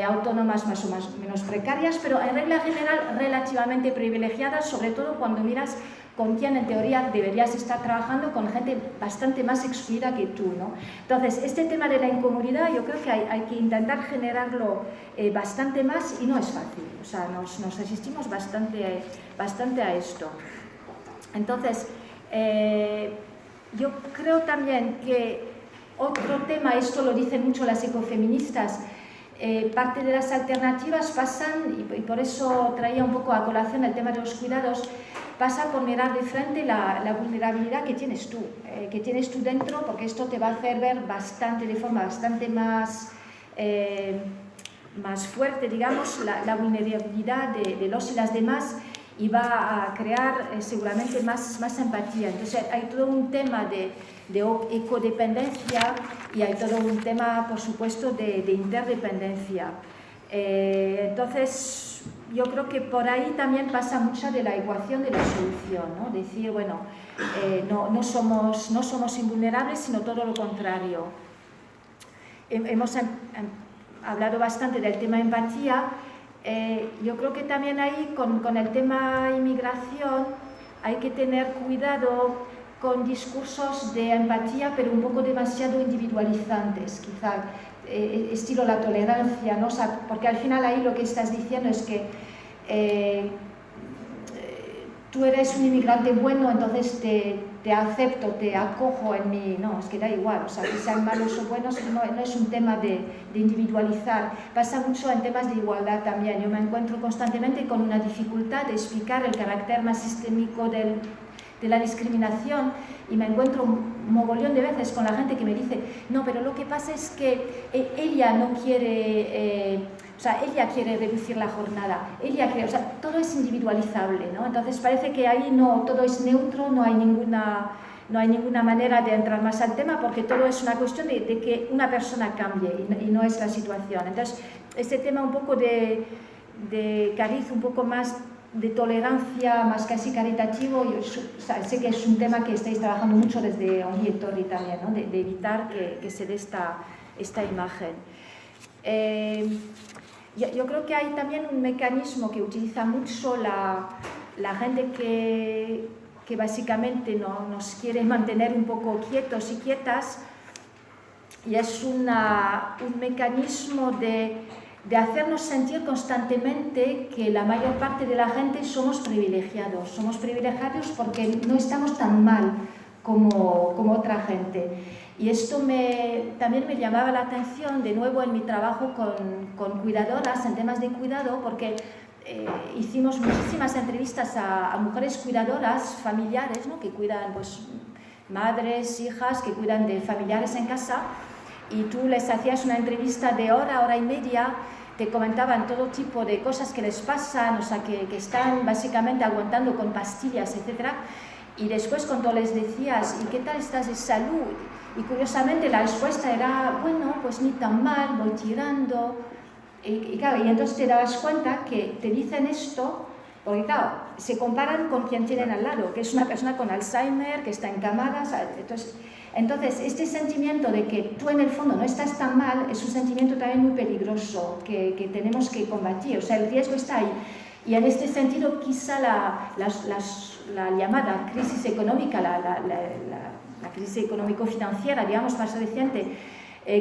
autónomas más o menos precarias, pero en regla general relativamente privilegiadas, sobre todo cuando miras con quién en teoría deberías estar trabajando, con gente bastante más excluida que tú, ¿no? Entonces, este tema de la incomodidad yo creo que hay que intentar generarlo bastante más y no es fácil, o sea, nos resistimos bastante a esto. Entonces, yo creo también que otro tema, esto lo dicen mucho las ecofeministas, parte de las alternativas pasan, y por eso traía un poco a colación el tema de los cuidados, pasa por mirar de frente la vulnerabilidad que tienes tú dentro, porque esto te va a hacer ver de forma bastante más fuerte, digamos, la vulnerabilidad de los y las demás, y va a crear seguramente más empatía. Entonces hay todo un tema de ecodependencia y hay todo un tema, por supuesto, de interdependencia. Entonces yo creo que por ahí también pasa mucha de la ecuación de la solución, ¿no? Decir, bueno, no somos invulnerables, sino todo lo contrario. Hemos hablado bastante del tema empatía. Yo creo que también ahí, con el tema inmigración, hay que tener cuidado con discursos de empatía, pero un poco demasiado individualizantes, quizá, estilo la tolerancia, ¿no? O sea, porque al final ahí lo que estás diciendo es que tú eres un inmigrante bueno, entonces te acepto, te acojo en mi... No, es que da igual, o sea, que sean malos o buenos, no es un tema de individualizar. Pasa mucho en temas de igualdad también. Yo me encuentro constantemente con una dificultad de explicar el carácter más sistémico de la discriminación, y me encuentro un mogollón de veces con la gente que me dice, no, pero lo que pasa es que ella no quiere, o sea, ella quiere reducir la jornada, ella quiere, o sea, todo es individualizable, ¿no? Entonces parece que ahí no, todo es neutro, no hay ninguna manera de entrar más al tema, porque todo es una cuestión de que una persona cambie y no es la situación. Entonces, este tema un poco de cariz, un poco más de tolerancia, más casi caritativo, yo sé que es un tema que estáis trabajando mucho desde Ongi Etorri también, ¿no? de evitar que se dé esta imagen. Yo creo que hay también un mecanismo que utiliza mucho la gente que básicamente nos quiere mantener un poco quietos y quietas, y es un mecanismo de hacernos sentir constantemente que la mayor parte de la gente somos privilegiados porque no estamos tan mal como otra gente. Y esto también me llamaba la atención de nuevo en mi trabajo con cuidadoras, en temas de cuidado, porque hicimos muchísimas entrevistas a mujeres cuidadoras familiares, ¿no? Que cuidan, pues, madres, hijas, que cuidan de familiares en casa, y tú les hacías una entrevista de hora y media, te comentaban todo tipo de cosas que les pasan, o sea, que están básicamente aguantando con pastillas, etc. Y después, cuando les decías, ¿y qué tal estás de salud? Y curiosamente la respuesta era, bueno, pues ni tan mal, voy tirando. Y claro, y entonces te dabas cuenta que te dicen esto, porque claro, se comparan con quien tienen al lado, que es una persona con Alzheimer, que está encamada, ¿sabes? Entonces, este sentimiento de que tú en el fondo no estás tan mal es un sentimiento también muy peligroso que tenemos que combatir, o sea, el riesgo está ahí. Y en este sentido, quizá la llamada crisis económica, la crisis económico-financiera, digamos, más reciente,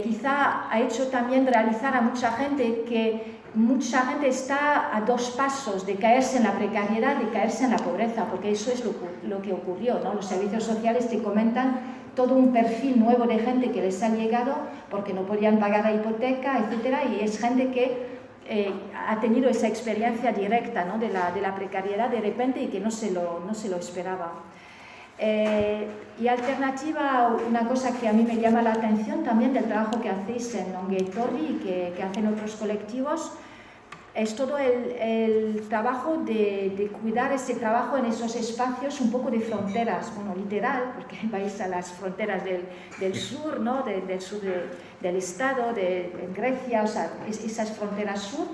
quizá ha hecho también realizar a mucha gente que mucha gente está a 2 pasos de caerse en la precariedad, de caerse en la pobreza, porque eso es lo que ocurrió, ¿no? Los servicios sociales te comentan todo un perfil nuevo de gente que les ha llegado porque no podían pagar la hipoteca, etcétera, y es gente que ha tenido esa experiencia directa, ¿no? de la precariedad de repente y que no se lo esperaba. Y alternativa, una cosa que a mí me llama la atención también del trabajo que hacéis en Ongi Etorri y que hacen otros colectivos, es todo el trabajo de cuidar ese trabajo en esos espacios un poco de fronteras, bueno, literal, porque vais a las fronteras del sur, ¿no? del sur del Estado, en Grecia, o sea, esas fronteras sur,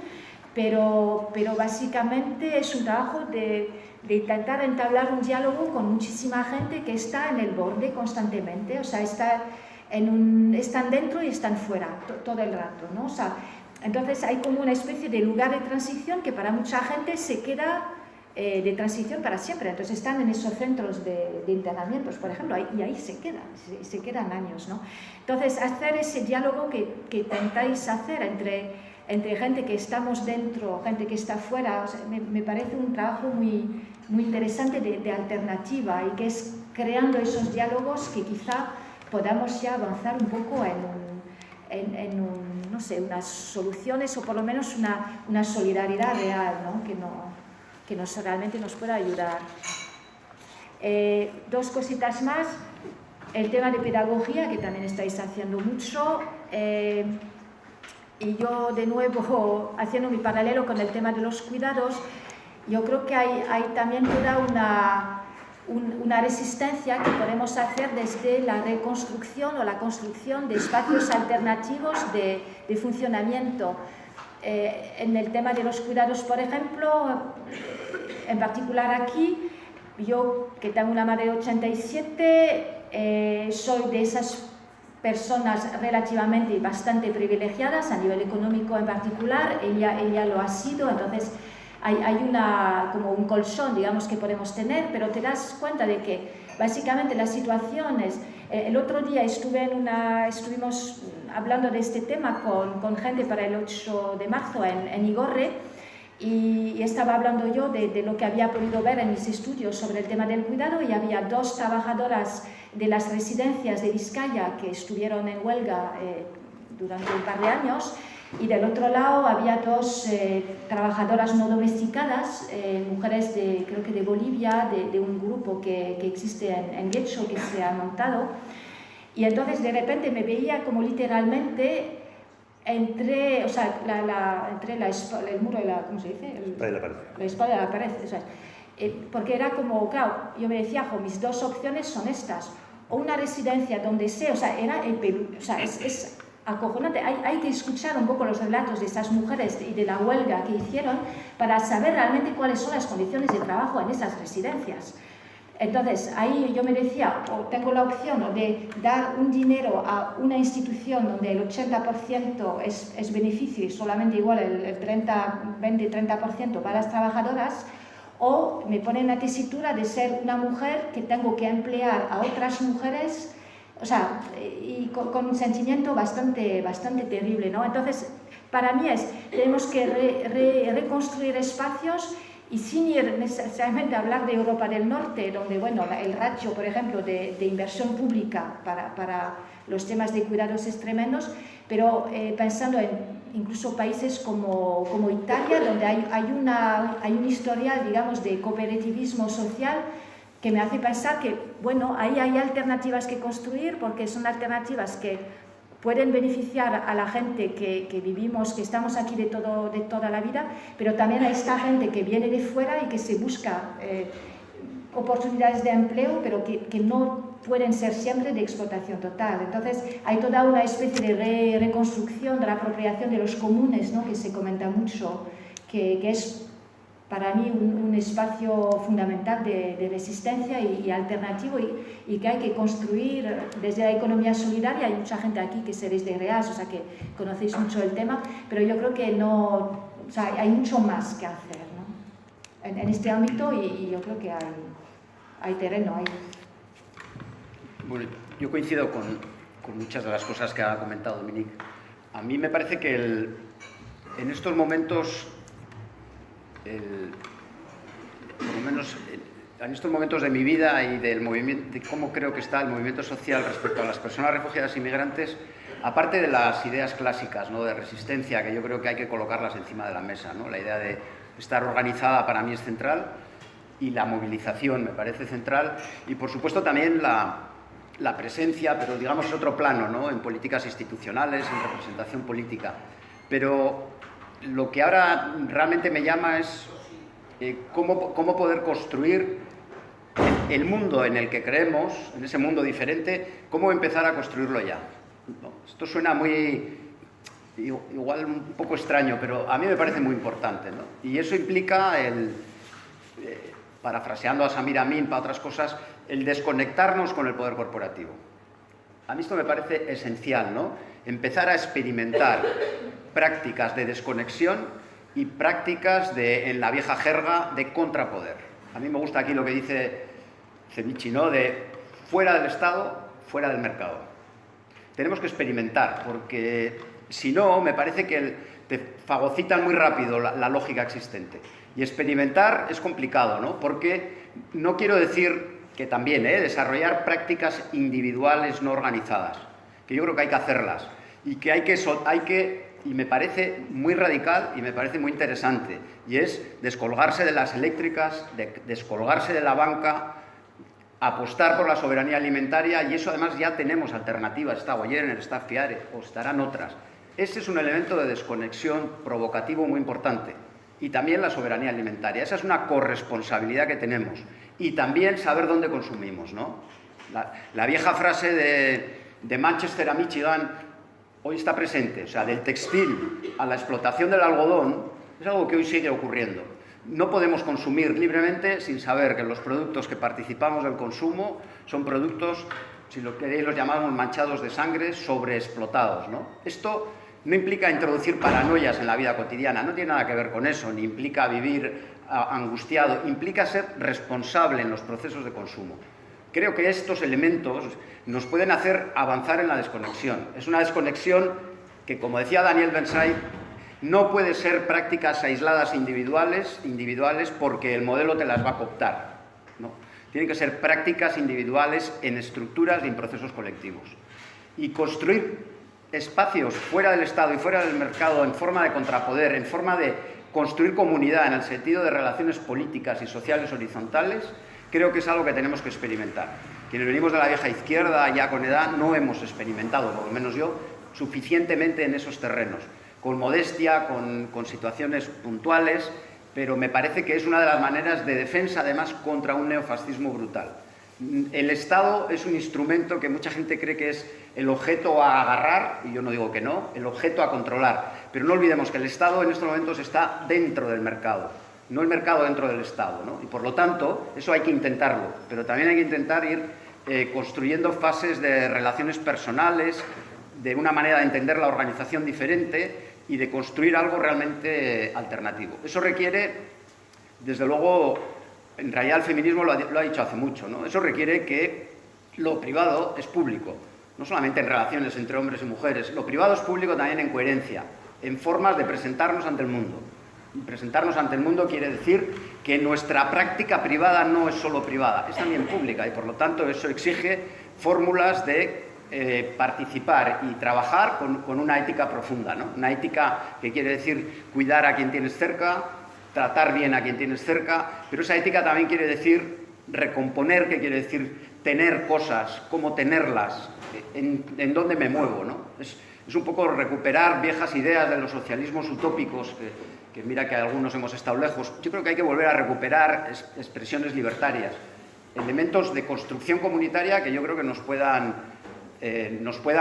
pero básicamente es un trabajo de intentar entablar un diálogo con muchísima gente que está en el borde constantemente, o sea, están dentro y están fuera todo el rato, ¿no? O sea, entonces hay como una especie de lugar de transición que para mucha gente se queda de transición para siempre. Entonces están en esos centros de internamientos, por ejemplo, y ahí se quedan años, ¿no? Entonces hacer ese diálogo que intentáis hacer entre gente que estamos dentro, gente que está fuera, o sea, me parece un trabajo muy, muy interesante de alternativa, y que es creando esos diálogos que quizá podamos ya avanzar un poco no sé, unas soluciones, o por lo menos una solidaridad real, ¿no? Que realmente nos pueda ayudar. 2 cositas más. El tema de pedagogía, que también estáis haciendo mucho. Y yo, de nuevo, haciendo mi paralelo con el tema de los cuidados, yo creo que hay también toda una resistencia que podemos hacer desde la reconstrucción o la construcción de espacios alternativos de funcionamiento. En el tema de los cuidados, por ejemplo, en particular aquí, yo que tengo una madre de 87, soy de esas personas relativamente bastante privilegiadas a nivel económico en particular, ella lo ha sido, entonces hay como un colchón, digamos, que podemos tener, pero te das cuenta de que básicamente las situaciones... El otro día estuvimos hablando de este tema con gente para el 8 de marzo en Igorre, y estaba hablando yo de lo que había podido ver en mis estudios sobre el tema del cuidado, y había 2 trabajadoras de las residencias de Vizcaya que estuvieron en huelga durante un par de años, y del otro lado había 2 trabajadoras no domesticadas, mujeres creo que de Bolivia, de un grupo que existe en Getxo, que se ha montado, y entonces de repente me veía como literalmente entre, o sea, entre el muro y la, ¿cómo se dice? La espalda de la pared, o sea, porque era como, claro, yo me decía, mis 2 opciones son estas, o una residencia donde sea, o sea, es acojonante. Hay que escuchar un poco los relatos de estas mujeres y de la huelga que hicieron para saber realmente cuáles son las condiciones de trabajo en esas residencias. Entonces, ahí yo me decía, o tengo la opción de dar un dinero a una institución donde el 80% es beneficio y solamente igual el 20-30% para las trabajadoras, o me pone en la tesitura de ser una mujer que tengo que emplear a otras mujeres, o sea, y con un sentimiento bastante terrible, ¿no? Entonces, para mí tenemos que reconstruir espacios, y sin ir necesariamente a hablar de Europa del Norte, donde, bueno, el ratio, por ejemplo, de inversión pública para los temas de cuidados es tremendo, pero pensando en incluso países como Italia, donde hay un historial, digamos, de cooperativismo social, que me hace pensar que, bueno, ahí hay alternativas que construir, porque son alternativas que pueden beneficiar a la gente que vivimos, que estamos aquí de toda la vida, pero también a esta gente que viene de fuera y que se busca oportunidades de empleo, pero que no pueden ser siempre de explotación total. Entonces, hay toda una especie de reconstrucción de la apropiación de los comunes, ¿no?, que se comenta mucho, que es para mí un espacio fundamental de resistencia y alternativo, y que hay que construir desde la economía solidaria. Hay mucha gente aquí que seréis de REAS, o sea que conocéis mucho el tema, pero yo creo que no, o sea, hay mucho más que hacer, ¿no?, en este ámbito, y yo creo que hay terreno.
Bueno, yo coincido con muchas de las cosas que ha comentado Dominique. A mí me parece que en estos momentos... por lo menos en estos momentos de mi vida y del movimiento, de cómo creo que está el movimiento social respecto a las personas refugiadas y migrantes, aparte de las ideas clásicas, ¿no?, de resistencia, que yo creo que hay que colocarlas encima de la mesa, ¿no? La idea de estar organizada para mí es central, y la movilización me parece central, y por supuesto también la presencia, pero digamos en otro plano, ¿no?, en políticas institucionales, en representación política. Pero lo que ahora realmente me llama es cómo poder construir el mundo en el que creemos, en ese mundo diferente, cómo empezar a construirlo ya. Esto suena igual un poco extraño, pero a mí me parece muy importante, ¿no? Y eso implica, parafraseando a Samir Amin para otras cosas, el desconectarnos con el poder corporativo. A mí esto me parece esencial, ¿no? Empezar a experimentar prácticas de desconexión y prácticas en la vieja jerga de contrapoder. A mí me gusta aquí lo que dice Cemichi, ¿no?, de fuera del Estado, fuera del mercado. Tenemos que experimentar, porque si no, me parece que te fagocitan muy rápido la lógica existente. Y experimentar es complicado, ¿no?, porque no quiero decir que también desarrollar prácticas individuales no organizadas, que yo creo que hay que hacerlas, y que hay que y me parece muy radical y me parece muy interesante, y es descolgarse de las eléctricas, descolgarse de la banca, apostar por la soberanía alimentaria, y eso además ya tenemos alternativas, está Goyeren, está Fiare, o estarán otras. Ese es un elemento de desconexión provocativo muy importante, y también la soberanía alimentaria. Esa es una corresponsabilidad que tenemos, y también saber dónde consumimos, ¿no? La vieja frase de Manchester a Michigan, hoy está presente, o sea, del textil a la explotación del algodón, es algo que hoy sigue ocurriendo. No podemos consumir libremente sin saber que los productos que participamos del consumo son productos, si lo queréis los llamamos manchados de sangre, sobreexplotados, ¿no? Esto no implica introducir paranoias en la vida cotidiana, no tiene nada que ver con eso, ni implica vivir angustiado, implica ser responsable en los procesos de consumo. Creo que estos elementos nos pueden hacer avanzar en la desconexión. Es una desconexión que, como decía Daniel Ben-Said, no puede ser prácticas aisladas individuales porque el modelo te las va a cooptar, ¿no? Tienen que ser prácticas individuales en estructuras y en procesos colectivos. Y construir espacios fuera del Estado y fuera del mercado en forma de contrapoder, en forma de construir comunidad en el sentido de relaciones políticas y sociales horizontales, creo que es algo que tenemos que experimentar. Quienes venimos de la vieja izquierda, ya con edad, no hemos experimentado, por lo menos yo, suficientemente en esos terrenos. Con modestia, con situaciones puntuales, pero me parece que es una de las maneras de defensa, además, contra un neofascismo brutal. El Estado es un instrumento que mucha gente cree que es el objeto a agarrar, y yo no digo que no, el objeto a controlar. Pero no olvidemos que el Estado en estos momentos está dentro del mercado, no el mercado dentro del Estado, ¿no? Y por lo tanto, eso hay que intentarlo, pero también hay que intentar ir construyendo fases de relaciones personales, de una manera de entender la organización diferente y de construir algo realmente alternativo. Eso requiere, desde luego, en realidad el feminismo lo ha dicho hace mucho, ¿no? Eso requiere que lo privado es público, no solamente en relaciones entre hombres y mujeres, lo privado es público también en coherencia, en formas de presentarnos ante el mundo. Y presentarnos ante el mundo quiere decir que nuestra práctica privada no es solo privada, es también pública y por lo tanto eso exige fórmulas de participar y trabajar con una ética profunda, ¿no? Una ética que quiere decir cuidar a quien tienes cerca, tratar bien a quien tienes cerca, pero esa ética también quiere decir recomponer, que quiere decir tener cosas, cómo tenerlas, en dónde me muevo, ¿no? Es un poco recuperar viejas ideas de los socialismos utópicos, que mira que algunos hemos estado lejos. Yo creo que hay que volver a recuperar expresiones libertarias, elementos de construcción comunitaria que yo creo que nos puedan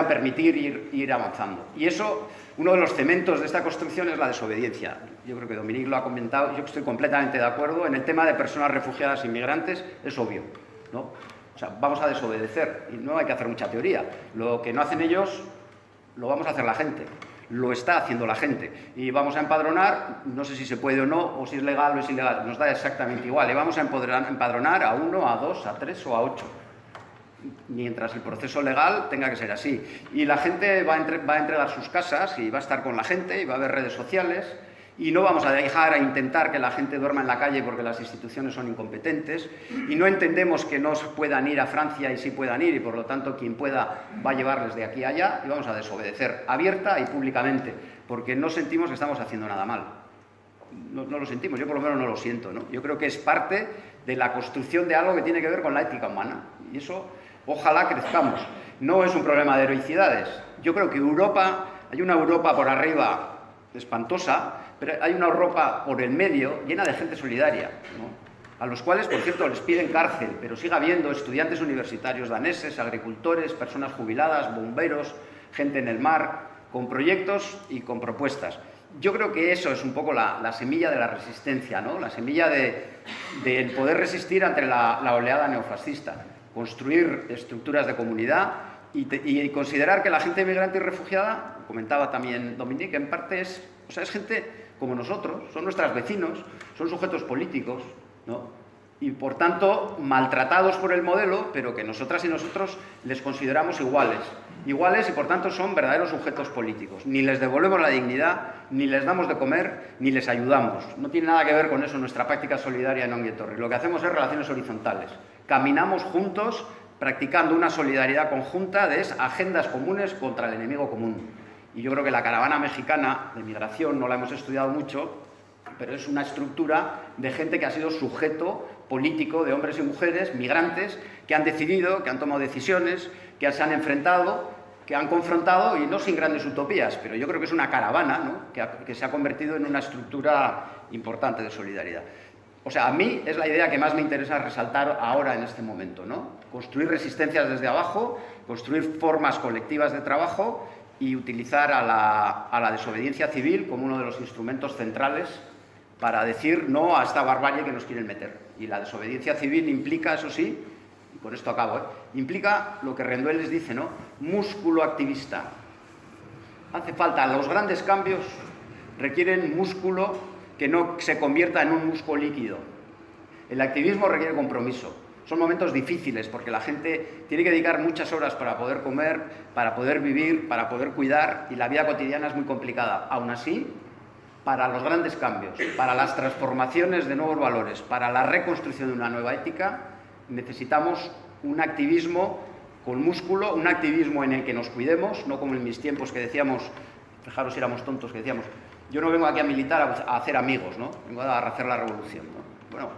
permitir ir avanzando. Y eso, uno de los cementos de esta construcción es la desobediencia. Yo creo que Dominique lo ha comentado, yo estoy completamente de acuerdo. En el tema de personas refugiadas e inmigrantes es obvio, ¿no? O sea, vamos a desobedecer y no hay que hacer mucha teoría. Lo que no hacen ellos, lo vamos a hacer la gente. Lo está haciendo la gente. Y vamos a empadronar, no sé si se puede o no, o si es legal o es ilegal, nos da exactamente igual. Y vamos a empadronar a 1, a 2, a 3 o a 8. Mientras el proceso legal tenga que ser así. Y la gente va a entregar sus casas y va a estar con la gente y va a haber redes sociales y no vamos a dejar a intentar que la gente duerma en la calle porque las instituciones son incompetentes y no entendemos que no puedan ir a Francia y sí puedan ir y por lo tanto quien pueda va a llevarles de aquí a allá y vamos a desobedecer abierta y públicamente porque no sentimos que estamos haciendo nada mal. No lo sentimos, yo por lo menos no lo siento, ¿no? Yo creo que es parte de la construcción de algo que tiene que ver con la ética humana y eso ojalá crezcamos. No es un problema de heroicidades. Yo creo que Europa, hay una Europa por arriba espantosa, pero hay una Europa por el medio llena de gente solidaria, ¿no? A los cuales, por cierto, les piden cárcel, pero sigue habiendo estudiantes universitarios daneses, agricultores, personas jubiladas, bomberos, gente en el mar, con proyectos y con propuestas. Yo creo que eso es un poco la semilla de la resistencia, ¿no? La semilla del poder resistir ante la oleada neofascista. Construir estructuras de comunidad y considerar que la gente inmigrante y refugiada, comentaba también Dominique, en parte es gente como nosotros, son nuestros vecinos, son sujetos políticos, ¿no? Y por tanto maltratados por el modelo, pero que nosotras y nosotros les consideramos iguales y por tanto son verdaderos sujetos políticos. Ni les devolvemos la dignidad, ni les damos de comer, ni les ayudamos. No tiene nada que ver con eso nuestra práctica solidaria en Ongi Etorri. Lo que hacemos es relaciones horizontales. Caminamos juntos practicando una solidaridad conjunta de agendas comunes contra el enemigo común. Y yo creo que la caravana mexicana de migración no la hemos estudiado mucho, pero es una estructura de gente que ha sido sujeto político de hombres y mujeres, migrantes, que han decidido, que han tomado decisiones, que se han enfrentado, que han confrontado, y no sin grandes utopías, pero yo creo que es una caravana, ¿no? que se ha convertido en una estructura importante de solidaridad. O sea, a mí es la idea que más me interesa resaltar ahora en este momento, ¿no? Construir resistencias desde abajo, construir formas colectivas de trabajo y utilizar a la desobediencia civil como uno de los instrumentos centrales para decir no a esta barbarie que nos quieren meter. Y la desobediencia civil implica, eso sí, y con esto acabo, implica lo que Rendueles les dice, ¿no? Músculo activista. Hace falta, los grandes cambios requieren músculo que no se convierta en un músculo líquido. El activismo requiere compromiso. Son momentos difíciles porque la gente tiene que dedicar muchas horas para poder comer, para poder vivir, para poder cuidar, y la vida cotidiana es muy complicada. Aún así, para los grandes cambios, para las transformaciones de nuevos valores, para la reconstrucción de una nueva ética, necesitamos un activismo con músculo, un activismo en el que nos cuidemos, no como en mis tiempos que decíamos, fijaros si éramos tontos, que decíamos, yo no vengo aquí a militar a hacer amigos, ¿no? Vengo a hacer la revolución, ¿no? Bueno,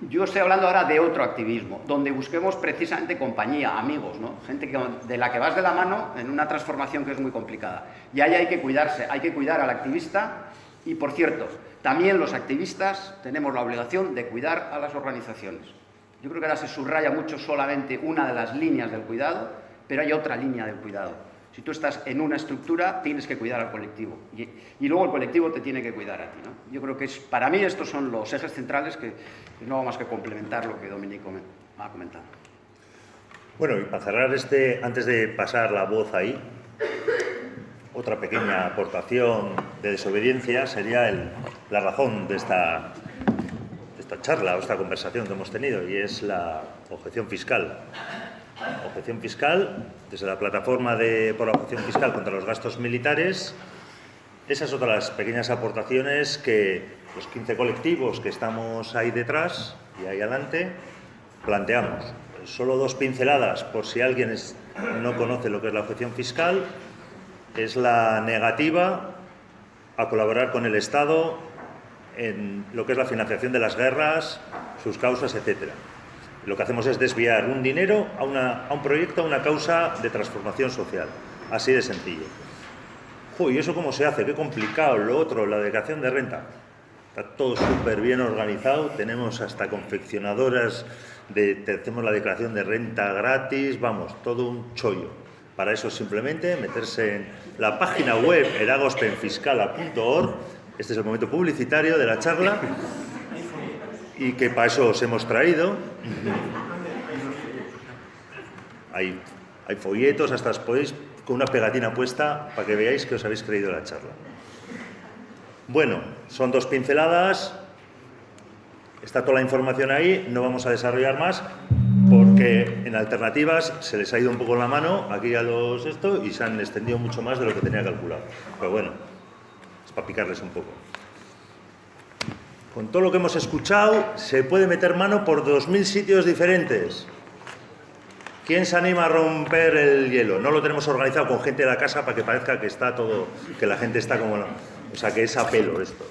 yo estoy hablando ahora de otro activismo, donde busquemos precisamente compañía, amigos, ¿no? Gente de la que vas de la mano en una transformación que es muy complicada. Y ahí hay que cuidarse, hay que cuidar al activista y, por cierto, también los activistas tenemos la obligación de cuidar a las organizaciones. Yo creo que ahora se subraya mucho solamente una de las líneas del cuidado, pero hay otra línea del cuidado. Si tú estás en una estructura, tienes que cuidar al colectivo. Y luego el colectivo te tiene que cuidar a ti, ¿no? Yo creo que para mí estos son los ejes centrales que no hago más que complementar lo que Dominico me ha comentado.
Bueno, y para cerrar antes de pasar la voz ahí, otra pequeña aportación de desobediencia sería la razón de esta charla o esta conversación que hemos tenido, y es la objeción fiscal. Objeción fiscal, desde la plataforma por la objeción fiscal contra los gastos militares. Esa es otra de las pequeñas aportaciones que los 15 colectivos que estamos ahí detrás y ahí adelante planteamos. Solo 2 pinceladas, por si alguien no conoce lo que es la objeción fiscal, es la negativa a colaborar con el Estado en lo que es la financiación de las guerras, sus causas, etcétera. Lo que hacemos es desviar un dinero a un proyecto, a una causa de transformación social. Así de sencillo. ¿Y eso cómo se hace? Qué complicado. Lo otro, la declaración de renta. Está todo súper bien organizado. Tenemos hasta confeccionadoras, hacemos la declaración de renta gratis. Vamos, todo un chollo. Para eso simplemente meterse en la página web eragospenfiscala.org. Este es el momento publicitario de la charla. Y que para eso os hemos traído. Hay folletos, hasta os podéis con una pegatina puesta para que veáis que os habéis creído la charla. Bueno, son 2 pinceladas, está toda la información ahí, no vamos a desarrollar más porque en alternativas se les ha ido un poco la mano aquí a los y se han extendido mucho más de lo que tenía calculado. Pero bueno, es para picarles un poco. Con todo lo que hemos escuchado, se puede meter mano por 2000 sitios diferentes. ¿Quién se anima a romper el hielo? No lo tenemos organizado con gente de la casa para que parezca que está todo, que la gente está como... O sea, que es a pelo esto.